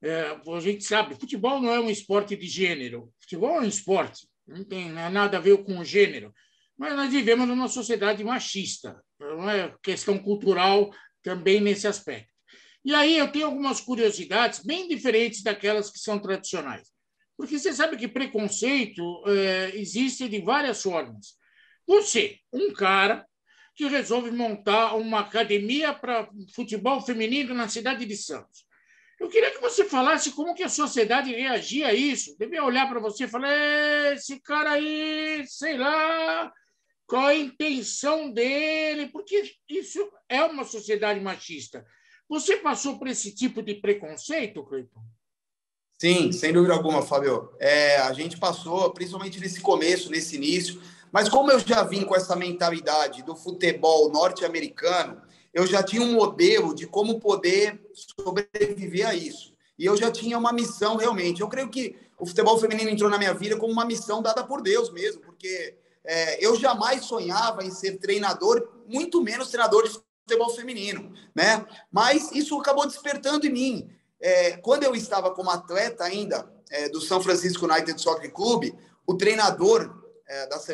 A gente sabe, futebol não é um esporte de gênero. Futebol é um esporte, não tem nada a ver com o gênero. Mas nós vivemos numa sociedade machista, não é questão cultural também nesse aspecto. E aí eu tenho algumas curiosidades bem diferentes daquelas que são tradicionais. Porque você sabe que preconceito existe de várias formas. Você, um cara que resolve montar uma academia para futebol feminino na cidade de Santos. Eu queria que você falasse como que a sociedade reagia a isso. Devia olhar para você e falar, esse cara aí, sei lá, qual a intenção dele, porque isso é uma sociedade machista. Você passou por esse tipo de preconceito, Cleiton? Sim, sem dúvida alguma, Fábio. A gente passou, principalmente nesse começo, nesse início, mas como eu já vim com essa mentalidade do futebol norte-americano, eu já tinha um modelo de como poder sobreviver a isso. E eu já tinha uma missão realmente. Eu creio que o futebol feminino entrou na minha vida como uma missão dada por Deus mesmo, porque eu jamais sonhava em ser treinador, muito menos treinador de futebol feminino, né? Mas isso acabou despertando em mim. Quando eu estava como atleta ainda do São Francisco United Soccer Club, o treinador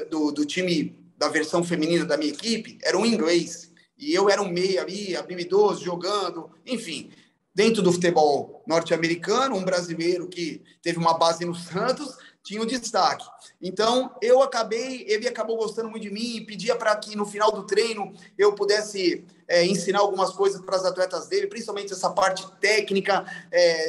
do time da versão feminina da minha equipe era um inglês. E eu era um meia ali, habilidoso, jogando, enfim. Dentro do futebol norte-americano, um brasileiro que teve uma base no Santos tinha um destaque. Então, ele acabou gostando muito de mim e pedia para que no final do treino eu pudesse ensinar algumas coisas para as atletas dele, principalmente essa parte técnica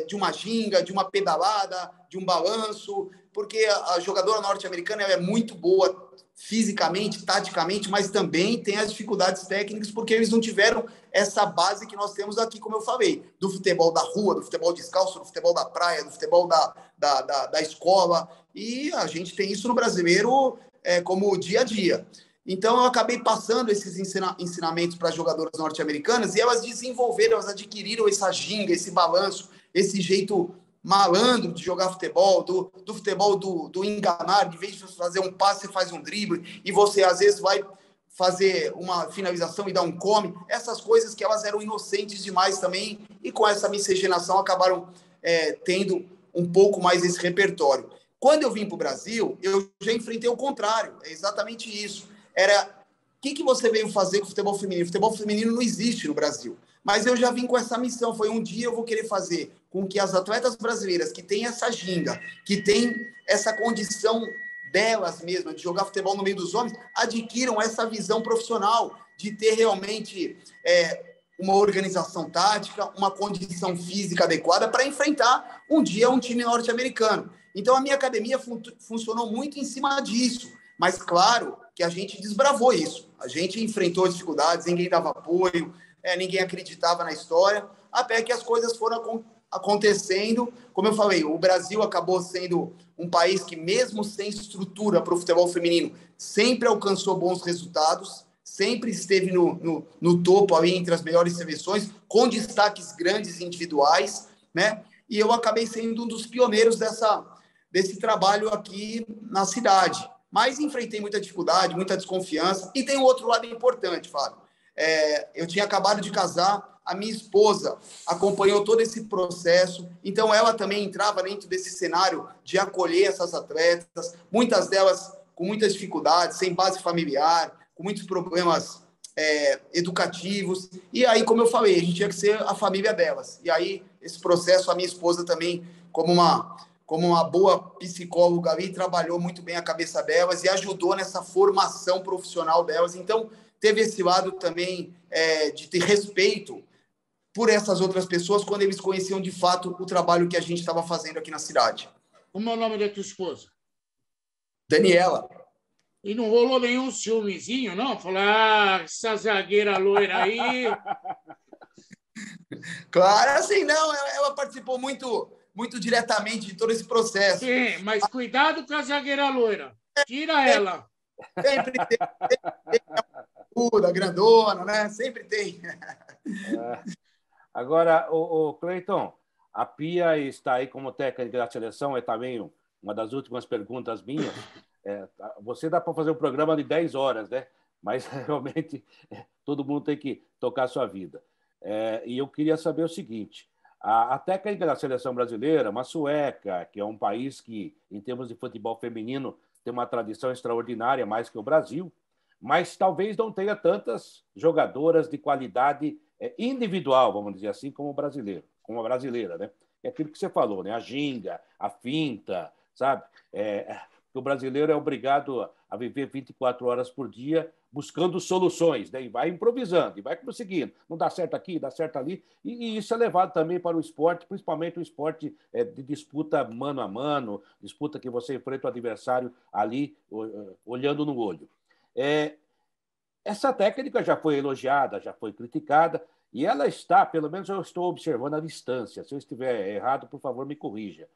de uma ginga, de uma pedalada, de um balanço, porque a jogadora norte-americana é muito boa fisicamente, taticamente, mas também tem as dificuldades técnicas, porque eles não tiveram essa base que nós temos aqui, como eu falei, do futebol da rua, do futebol descalço, do futebol da praia, do futebol da escola, e a gente tem isso no brasileiro como dia a dia. Então, eu acabei passando esses ensinamentos para as jogadoras norte-americanas e elas desenvolveram, elas adquiriram essa ginga, esse balanço, esse jeito malandro de jogar futebol, do futebol do enganar, de vez de fazer um passe, você faz um drible, e você às vezes vai fazer uma finalização e dar um come, essas coisas que elas eram inocentes demais também, e com essa miscigenação acabaram tendo um pouco mais esse repertório. Quando eu vim para o Brasil, eu já enfrentei o contrário, é exatamente isso. O que você veio fazer com o futebol feminino? O futebol feminino não existe no Brasil. Mas eu já vim com essa missão, foi um dia eu vou querer fazer com que as atletas brasileiras que têm essa ginga, que têm essa condição delas mesmas de jogar futebol no meio dos homens, adquiram essa visão profissional de ter realmente uma organização tática, uma condição física adequada para enfrentar um dia um time norte-americano. Então a minha academia funcionou muito em cima disso, mas claro que a gente desbravou isso, a gente enfrentou dificuldades, ninguém dava apoio, ninguém acreditava na história, até que as coisas foram acontecendo. Como eu falei, o Brasil acabou sendo um país que, mesmo sem estrutura para o futebol feminino, sempre alcançou bons resultados, sempre esteve no topo ali entre as melhores seleções, com destaques grandes individuais, né? E eu acabei sendo um dos pioneiros desse trabalho aqui na cidade. Mas enfrentei muita dificuldade, muita desconfiança. E tem um outro lado importante, Fábio. Eu tinha acabado de casar, a minha esposa acompanhou todo esse processo, então ela também entrava dentro desse cenário de acolher essas atletas, muitas delas com muitas dificuldades, sem base familiar, com muitos problemas educativos, e aí, como eu falei, a gente tinha que ser a família delas, e aí esse processo, a minha esposa também, como uma boa psicóloga ali, trabalhou muito bem a cabeça delas e ajudou nessa formação profissional delas, então teve esse lado também de ter respeito por essas outras pessoas quando eles conheciam de fato o trabalho que a gente estava fazendo aqui na cidade. Como é o nome da tua esposa? Daniela. E não rolou nenhum ciúmezinho, não? Falar, essa zagueira loira aí... Claro, assim, não, ela participou muito, muito diretamente de todo esse processo. Sim, mas cuidado com a zagueira loira. Tira ela. Sempre tem a grandona, né? Sempre tem. Agora, o Cleiton, a Pia está aí como técnica da seleção, é também uma das últimas perguntas minhas. Você dá para fazer um programa de 10 horas, né? Mas realmente todo mundo tem que tocar a sua vida. E eu queria saber o seguinte: A técnica da seleção brasileira, uma sueca, que é um país que, em termos de futebol feminino, tem uma tradição extraordinária, mais que o Brasil, mas talvez não tenha tantas jogadoras de qualidade individual, vamos dizer assim, como o brasileiro, como a brasileira, né? É aquilo que você falou, né? A ginga, a finta, sabe? O brasileiro é obrigado a viver 24 horas por dia buscando soluções, né? E vai improvisando, e vai conseguindo. Não dá certo aqui, dá certo ali. E isso é levado também para o esporte, principalmente o esporte de disputa mano a mano, disputa que você enfrenta o adversário ali, olhando no olho. Essa técnica já foi elogiada, já foi criticada, e ela está, pelo menos eu estou observando a distância. Se eu estiver errado, por favor, me corrija.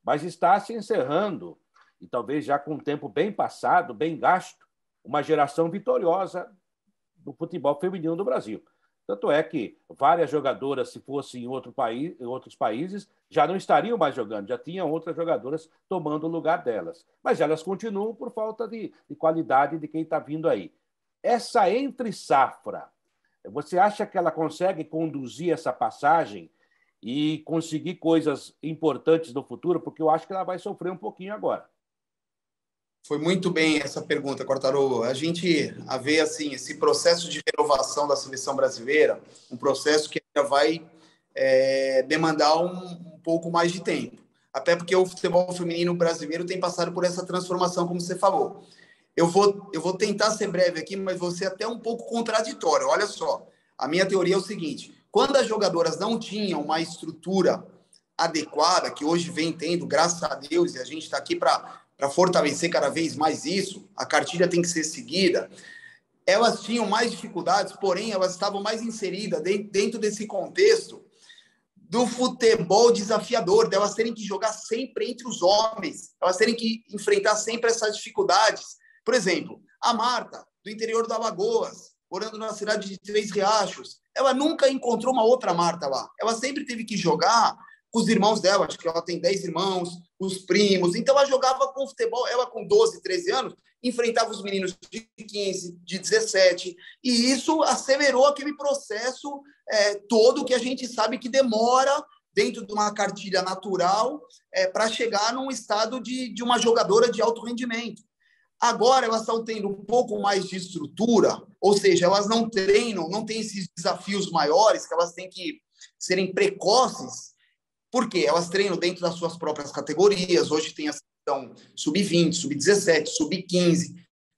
Mas está se encerrando, e talvez já com um tempo bem passado, bem gasto, uma geração vitoriosa do futebol feminino do Brasil. Tanto é que várias jogadoras, se fossem em outros países, já não estariam mais jogando, já tinham outras jogadoras tomando o lugar delas. Mas elas continuam por falta de qualidade de quem está vindo aí. Essa entre-safra, você acha que ela consegue conduzir essa passagem e conseguir coisas importantes no futuro? Porque eu acho que ela vai sofrer um pouquinho agora. Foi muito bem essa pergunta, Quartarolo. A gente vê assim, esse processo de renovação da seleção brasileira, um processo que ainda vai demandar um pouco mais de tempo. Até porque o futebol feminino brasileiro tem passado por essa transformação, como você falou. Eu vou tentar ser breve aqui, mas vou ser até um pouco contraditório. Olha só, a minha teoria é o seguinte: quando as jogadoras não tinham uma estrutura adequada, que hoje vem tendo, graças a Deus, e a gente está aqui para fortalecer cada vez mais isso, a cartilha tem que ser seguida, elas tinham mais dificuldades, porém elas estavam mais inseridas dentro desse contexto do futebol desafiador, delas terem que jogar sempre entre os homens, elas terem que enfrentar sempre essas dificuldades. Por exemplo, a Marta, do interior do Alagoas, morando na cidade de Três Riachos, ela nunca encontrou uma outra Marta lá. Ela sempre teve que jogar com os irmãos dela, acho que ela tem 10 irmãos, os primos. Então, ela jogava com futebol, ela com 12, 13 anos, enfrentava os meninos de 15, de 17, e isso acelerou aquele processo todo que a gente sabe que demora dentro de uma cartilha natural para chegar num estado de uma jogadora de alto rendimento. Agora elas estão tendo um pouco mais de estrutura, ou seja, elas não treinam, não têm esses desafios maiores, que elas têm que serem precoces, porque elas treinam dentro das suas próprias categorias. Hoje tem a seleção sub-20, sub-17, sub-15,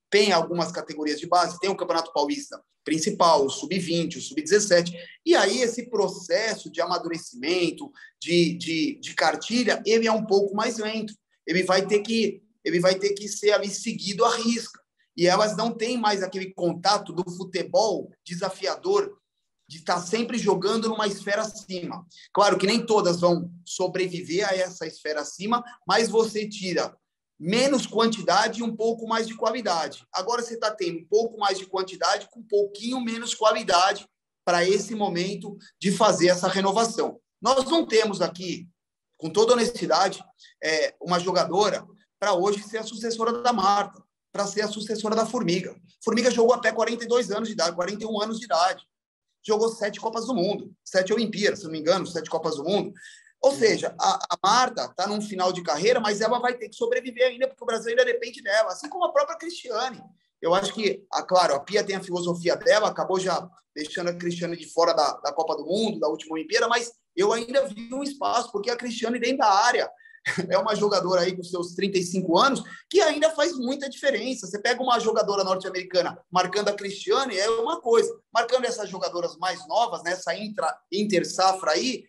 tem algumas categorias de base, tem o Campeonato Paulista principal, o sub-20, o sub-17, e aí esse processo de amadurecimento, de cartilha, ele é um pouco mais lento, ele vai ter que ser ali seguido à risca. E elas não têm mais aquele contato do futebol desafiador de estar sempre jogando numa esfera acima. Claro que nem todas vão sobreviver a essa esfera acima, mas você tira menos quantidade e um pouco mais de qualidade. Agora você está tendo um pouco mais de quantidade com um pouquinho menos qualidade para esse momento de fazer essa renovação. Nós não temos aqui, com toda honestidade, uma jogadora para hoje ser a sucessora da Marta, para ser a sucessora da Formiga. Formiga jogou até 42 anos de idade, 41 anos de idade. Jogou 7 Copas do Mundo, 7 Olimpíadas, se não me engano, 7 Copas do Mundo. Ou seja, a Marta está num final de carreira, mas ela vai ter que sobreviver ainda, porque o Brasil ainda depende dela, assim como a própria Cristiane. Eu acho que, claro, a Pia tem a filosofia dela, acabou já deixando a Cristiane de fora da Copa do Mundo, da última Olimpíada, mas eu ainda vi um espaço, porque a Cristiane dentro da área é uma jogadora aí com seus 35 anos que ainda faz muita diferença. Você pega uma jogadora norte-americana marcando a Cristiane, é uma coisa. Marcando essas jogadoras mais novas, nessa inter-safra aí,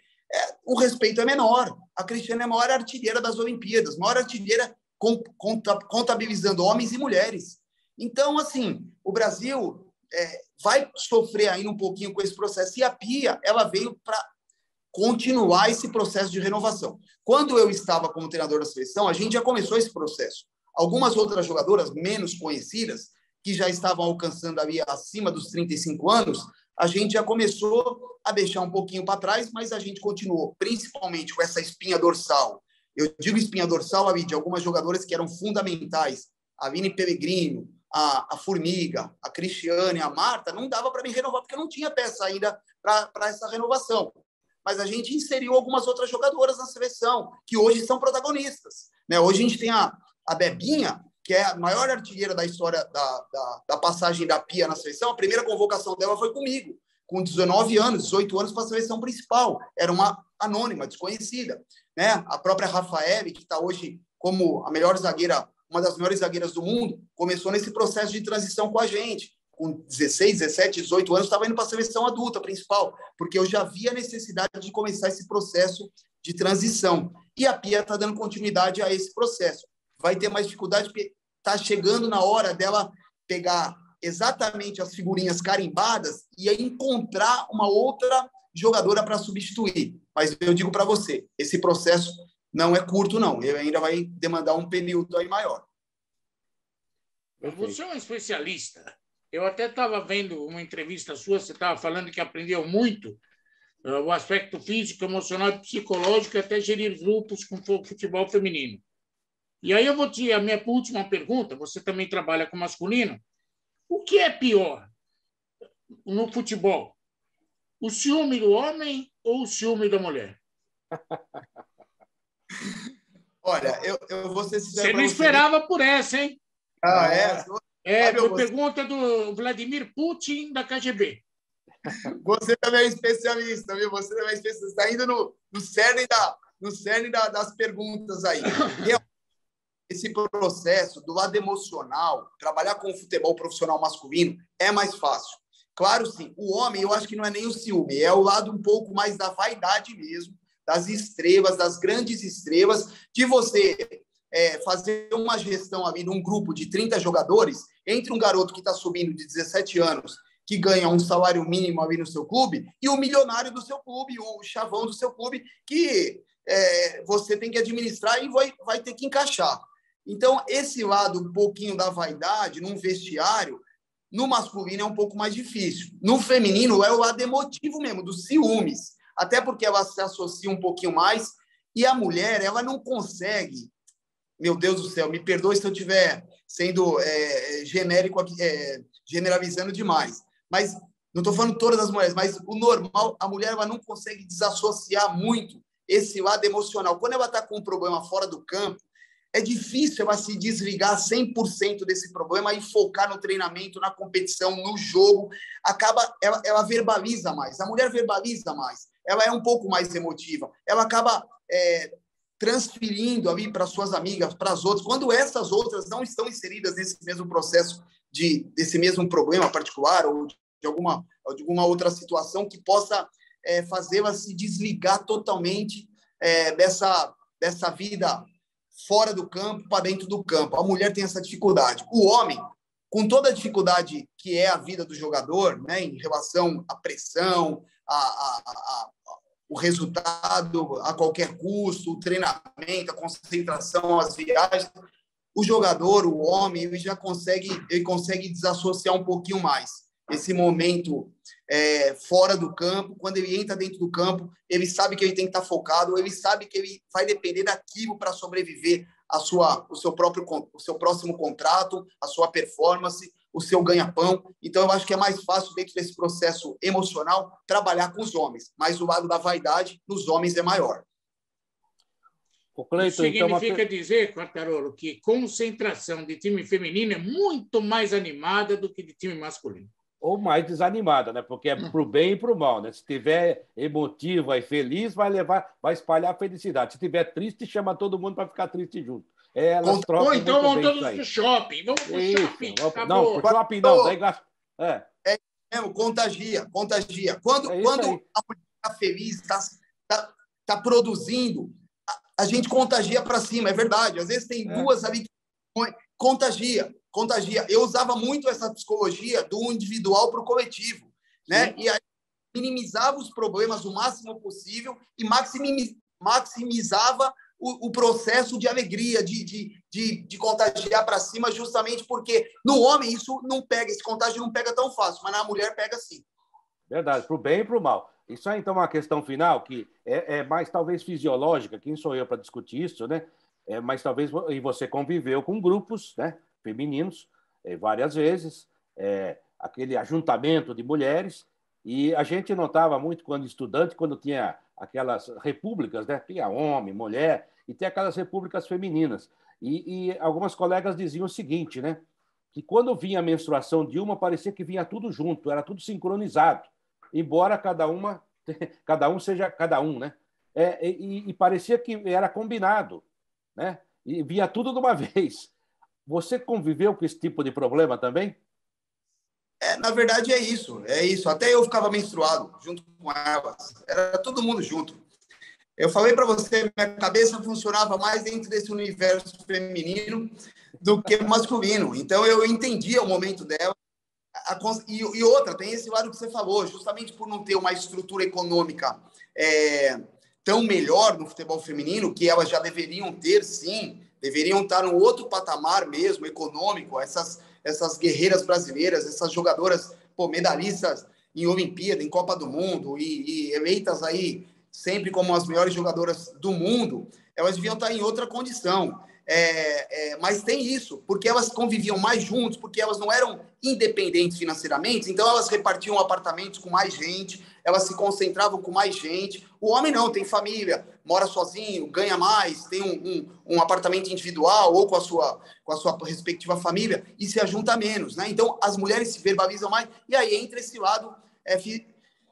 o respeito é menor. A Cristiane é a maior artilheira das Olimpíadas, maior artilheira contabilizando homens e mulheres. Então, assim, o Brasil vai sofrer ainda um pouquinho com esse processo. E a Pia, ela veio para continuar esse processo de renovação. Quando eu estava como treinador da seleção, a gente já começou esse processo. Algumas outras jogadoras menos conhecidas, que já estavam alcançando ali acima dos 35 anos, a gente já começou a deixar um pouquinho para trás, mas a gente continuou, principalmente com essa espinha dorsal. Eu digo espinha dorsal ali de algumas jogadoras que eram fundamentais. A Vini Pellegrino, a Formiga, a Cristiane, a Marta, não dava para me renovar, porque eu não tinha peça ainda para essa renovação. mas a gente inseriu algumas outras jogadoras na seleção, que hoje são protagonistas. Né? Hoje a gente tem a Bebinha, que é a maior artilheira da história da passagem da Pia na seleção. A primeira convocação dela foi comigo, com 19 anos, 18 anos para a seleção principal. Era uma anônima, desconhecida. Né? A própria Rafael, que está hoje como a melhor zagueira, uma das melhores zagueiras do mundo, começou nesse processo de transição com a gente. Com 16, 17, 18 anos, estava indo para a seleção adulta principal, porque eu já via a necessidade de começar esse processo de transição. E a Pia está dando continuidade a esse processo. Vai ter mais dificuldade, porque está chegando na hora dela pegar exatamente as figurinhas carimbadas e aí encontrar uma outra jogadora para substituir. Mas eu digo para você, esse processo não é curto, não. Ele ainda vai demandar um período aí maior. Você é um especialista. Eu até estava vendo uma entrevista sua, você estava falando que aprendeu muito o aspecto físico, emocional e psicológico e até gerir grupos com futebol feminino. E aí a minha última pergunta, você também trabalha com masculino, o que é pior no futebol? O ciúme do homem ou o ciúme da mulher? Olha, eu vou ser sincero. Você não esperava por essa, hein? Foi pergunta do Vladimir Putin, da KGB. Você também é especialista, viu? Você também é especialista. Está indo no cerne das perguntas aí. Esse processo do lado emocional, trabalhar com o futebol profissional masculino é mais fácil. Claro, sim. O homem, eu acho que não é nem o ciúme, é o lado um pouco mais da vaidade mesmo, das estrelas, das grandes estrelas, de você fazer uma gestão ali num grupo de 30 jogadores, entre um garoto que está subindo de 17 anos, que ganha um salário mínimo ali no seu clube, e o milionário do seu clube, o chavão do seu clube, que você tem que administrar e vai ter que encaixar. Então, esse lado um pouquinho da vaidade, num vestiário, no masculino é um pouco mais difícil. No feminino é o lado emotivo mesmo, dos ciúmes. Até porque ela se associa um pouquinho mais. E a mulher, ela não consegue... Meu Deus do céu, me perdoe se eu estiver sendo genérico aqui, generalizando demais. Mas, não estou falando todas as mulheres, mas o normal, a mulher ela não consegue desassociar muito esse lado emocional. Quando ela está com um problema fora do campo, é difícil ela se desligar 100% desse problema e focar no treinamento, na competição, no jogo. Ela verbaliza mais. A mulher verbaliza mais. Ela é um pouco mais emotiva. Ela acaba transferindo ali para suas amigas, para as outras, quando essas outras não estão inseridas nesse mesmo processo, desse mesmo problema particular ou de alguma outra situação que possa fazê-la se desligar totalmente dessa vida fora do campo para dentro do campo. A mulher tem essa dificuldade. O homem, com toda a dificuldade que é a vida do jogador, né, em relação à pressão, o resultado a qualquer custo, o treinamento, a concentração, as viagens, o jogador, o homem, ele consegue desassociar um pouquinho mais. Esse momento fora do campo, quando ele entra dentro do campo, ele sabe que ele tem que estar focado, ele sabe que ele vai depender daquilo para sobreviver o seu próximo contrato, a sua performance, o seu ganha-pão. Então, eu acho que é mais fácil, dentro desse processo emocional, trabalhar com os homens, mas o lado da vaidade nos homens é maior. O Cleiton, significa dizer, Quartarolo, que concentração de time feminino é muito mais animada do que de time masculino. Ou mais desanimada, né? Porque é para o bem e para o mal, né? Se tiver emotiva e feliz, vai espalhar a felicidade. Se tiver triste, chama todo mundo para ficar triste junto. Elas trocam então vão todos para o shopping. Vamos para o shopping. Não, para o shopping não. Daí gasta... Contagia. Quando a mulher está feliz, está produzindo, a gente contagia para cima, é verdade. Às vezes tem duas ali que contagia. Eu usava muito essa psicologia do individual para o coletivo, né? E aí minimizava os problemas o máximo possível e maximizava o processo de alegria, de contagiar para cima, justamente porque no homem isso não pega, esse contágio não pega tão fácil, mas na mulher pega sim. Verdade, para o bem e para o mal. Isso aí, então, é uma questão final que é mais, talvez, fisiológica. Quem sou eu para discutir isso, né? Mas talvez você conviveu com grupos, né, femininos várias vezes, aquele ajuntamento de mulheres, E a gente notava muito quando estudante, quando tinha aquelas repúblicas, né? Tinha homem, mulher, e tem aquelas repúblicas femininas. E algumas colegas diziam o seguinte, né? Que quando vinha a menstruação de uma, parecia que vinha tudo junto, era tudo sincronizado, embora cada um seja cada um, né? E parecia que era combinado, né? E vinha tudo de uma vez. Você conviveu com esse tipo de problema também? Na verdade, é isso. É isso. Até eu ficava menstruado junto com elas. Era todo mundo junto. Eu falei para você, minha cabeça funcionava mais dentro desse universo feminino do que masculino. Então, eu entendia o momento dela. E outra, tem esse lado que você falou, justamente por não ter uma estrutura econômica tão melhor no futebol feminino, que elas já deveriam ter, sim, deveriam estar num outro patamar mesmo, econômico, essas guerreiras brasileiras, essas jogadoras medalhistas em Olimpíada, em Copa do Mundo e eleitas aí sempre como as melhores jogadoras do mundo, elas deviam estar em outra condição. Mas tem isso, porque elas conviviam mais juntos, porque elas não eram independentes financeiramente, então elas repartiam apartamentos com mais gente, elas se concentravam com mais gente. O homem não, tem família, mora sozinho, ganha mais, tem um apartamento individual ou com a sua respectiva família e se ajunta menos, né? Então as mulheres se verbalizam mais e aí entra esse lado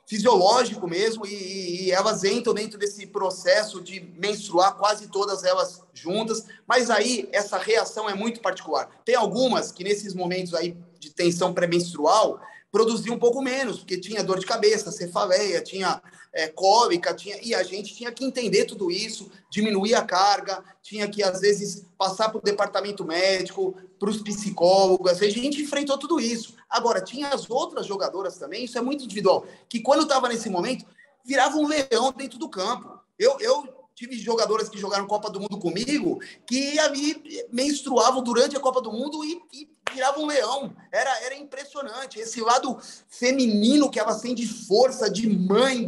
fisiológico mesmo, e elas entram dentro desse processo de menstruar, quase todas elas juntas, mas aí essa reação é muito particular. Tem algumas que nesses momentos aí de tensão pré-menstrual produziam um pouco menos, porque tinha dor de cabeça, cefaleia, tinha cólica, e a gente tinha que entender tudo isso, diminuir a carga, tinha que, às vezes, passar para o departamento médico, para os psicólogos, a gente enfrentou tudo isso. Agora, tinha as outras jogadoras também, isso é muito individual, que quando estava nesse momento, virava um leão dentro do campo. Eu tive jogadoras que jogaram Copa do Mundo comigo, que ali menstruavam durante a Copa do Mundo e virava um leão. Era impressionante. Esse lado feminino que elas têm de força, de mãe,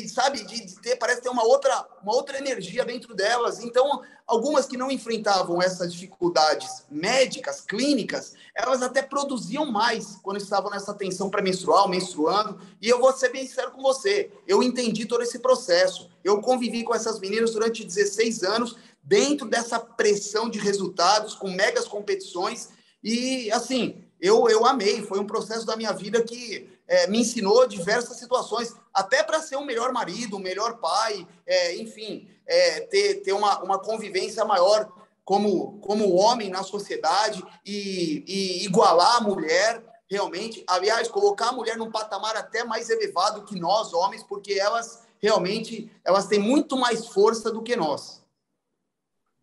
sabe, de ter, parece ter uma outra energia dentro delas. Então, algumas que não enfrentavam essas dificuldades médicas, clínicas, elas até produziam mais quando estavam nessa tensão pré-menstrual, menstruando. E eu vou ser bem sincero com você, eu entendi todo esse processo. Eu convivi com essas meninas durante 16 anos, dentro dessa pressão de resultados, com megas competições. E, assim, eu amei. Foi um processo da minha vida que me ensinou diversas situações, até para ser um melhor marido, um melhor pai, enfim, ter uma convivência maior como homem na sociedade e igualar a mulher, realmente. Aliás, colocar a mulher num patamar até mais elevado que nós, homens, porque elas têm muito mais força do que nós.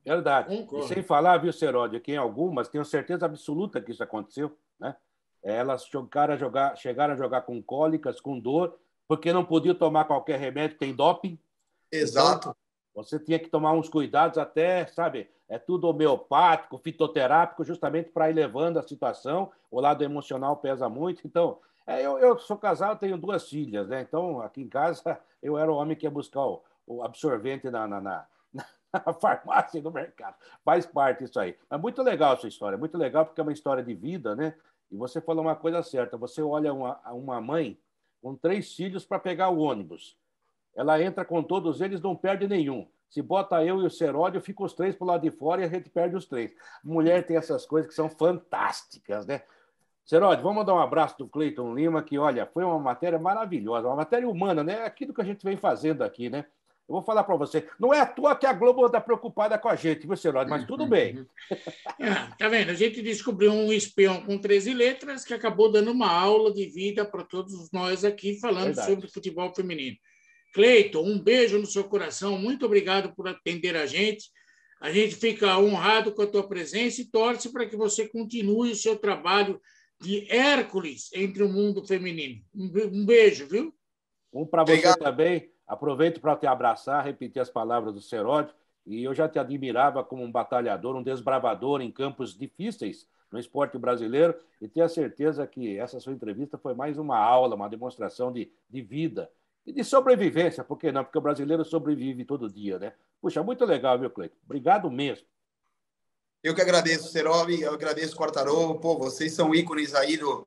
Verdade. E sem falar, viu, Seródio, que em algumas, tenho certeza absoluta que isso aconteceu, né? Elas chegaram a jogar com cólicas, com dor, porque não podiam tomar qualquer remédio, tem doping. Exato. Então, você tinha que tomar uns cuidados até, sabe, tudo homeopático, fitoterápico, justamente para ir levando a situação. O lado emocional pesa muito. Então, eu sou casado, tenho 2 filhas, né? Então, aqui em casa, eu era o homem que ia buscar o absorvente na farmácia e no mercado. Faz parte isso aí. Mas muito legal a sua história, muito legal porque é uma história de vida, né? E você falou uma coisa certa, você olha uma mãe com 3 filhos para pegar o ônibus. Ela entra com todos eles, não perde nenhum. Se bota eu e o Seródio, fica os 3 para o lado de fora e a gente perde os 3. Mulher tem essas coisas que são fantásticas, né? Seródio, vamos dar um abraço do Cleiton Lima, que, olha, foi uma matéria maravilhosa, uma matéria humana, né? Aquilo que a gente vem fazendo aqui, né? Eu vou falar para você, não é à toa que a Globo está preocupada com a gente, viu, Seródio? Mas tudo bem. Tá vendo? A gente descobriu um espião com 13 letras que acabou dando uma aula de vida para todos nós aqui, falando sobre futebol feminino. Cleiton, um beijo no seu coração, muito obrigado por atender a gente. A gente fica honrado com a tua presença e torce para que você continue o seu trabalho de Hércules entre o mundo feminino. Um beijo, viu? Um para você também. Aproveito para te abraçar, repetir as palavras do Seródio, e eu já te admirava como um batalhador, um desbravador em campos difíceis no esporte brasileiro, e tenho a certeza que essa sua entrevista foi mais uma aula, uma demonstração de vida e de sobrevivência, por que não? Porque o brasileiro sobrevive todo dia, né? Puxa, muito legal, viu, Cleiton? Obrigado mesmo. Eu que agradeço, Serovi, eu agradeço, Quartarolo. Pô, vocês são ícones aí do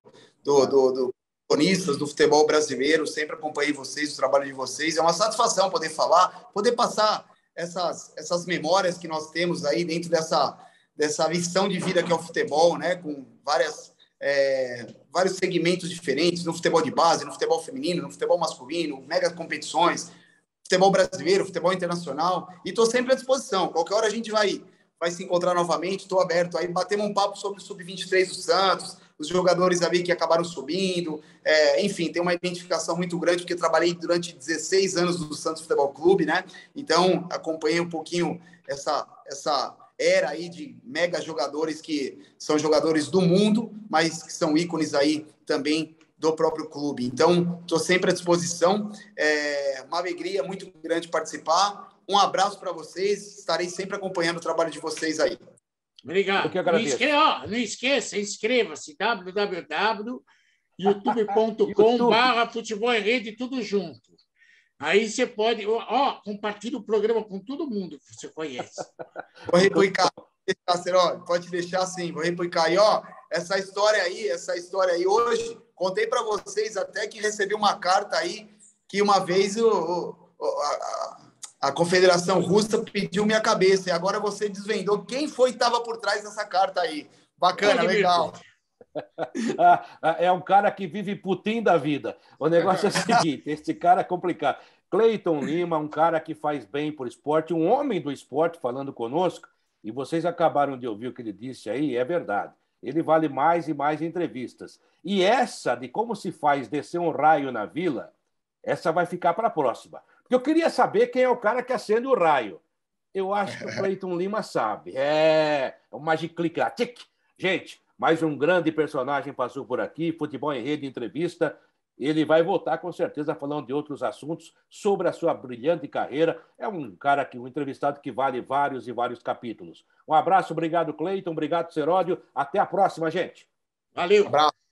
cronistas do futebol brasileiro, sempre acompanhei vocês, o trabalho de vocês. É uma satisfação poder falar, poder passar essas memórias que nós temos aí dentro dessa lição de vida que é o futebol, né? Com vários segmentos diferentes, no futebol de base, no futebol feminino, no futebol masculino, mega competições, futebol brasileiro, futebol internacional, e estou sempre à disposição. Qualquer hora a gente vai se encontrar novamente, estou aberto aí, batemos um papo sobre o Sub-23 do Santos, os jogadores ali que acabaram subindo, enfim, tem uma identificação muito grande, porque trabalhei durante 16 anos no Santos Futebol Clube, né? Então, acompanhei um pouquinho essa era aí de mega jogadores que são jogadores do mundo, mas que são ícones aí também do próprio clube. Então, estou sempre à disposição. Uma alegria muito grande participar. Um abraço para vocês. Estarei sempre acompanhando o trabalho de vocês aí. Obrigado. Não esqueça, inscreva-se, www.youtube.com/Futebol em Rede, tudo junto. Aí você pode... compartilha o programa com todo mundo que você conhece. Vou republicar. Pode deixar assim, vou republicar. E, essa história aí, hoje, contei para vocês até que recebi uma carta aí, que uma vez a Confederação Russa pediu minha cabeça, e agora você desvendou quem foi que estava por trás dessa carta aí. Bacana, legal. É um cara que vive Putin da vida. O negócio é o seguinte, esse cara é complicado. Cleiton Lima, um cara que faz bem por esporte, um homem do esporte falando conosco, e vocês acabaram de ouvir o que ele disse aí, é verdade. Ele vale mais e mais entrevistas. E essa de como se faz descer um raio na vila, essa vai ficar para a próxima. Porque eu queria saber quem é o cara que acende o raio. Eu acho que o Cleiton Lima sabe. É o Magiclick lá. Gente, mais um grande personagem passou por aqui, Futebol em Rede, entrevista. Ele vai voltar com certeza falando de outros assuntos sobre a sua brilhante carreira. É um cara um entrevistado que vale vários e vários capítulos. Um abraço, obrigado, Cleiton, obrigado, Seródio. Até a próxima, gente. Valeu. Um abraço.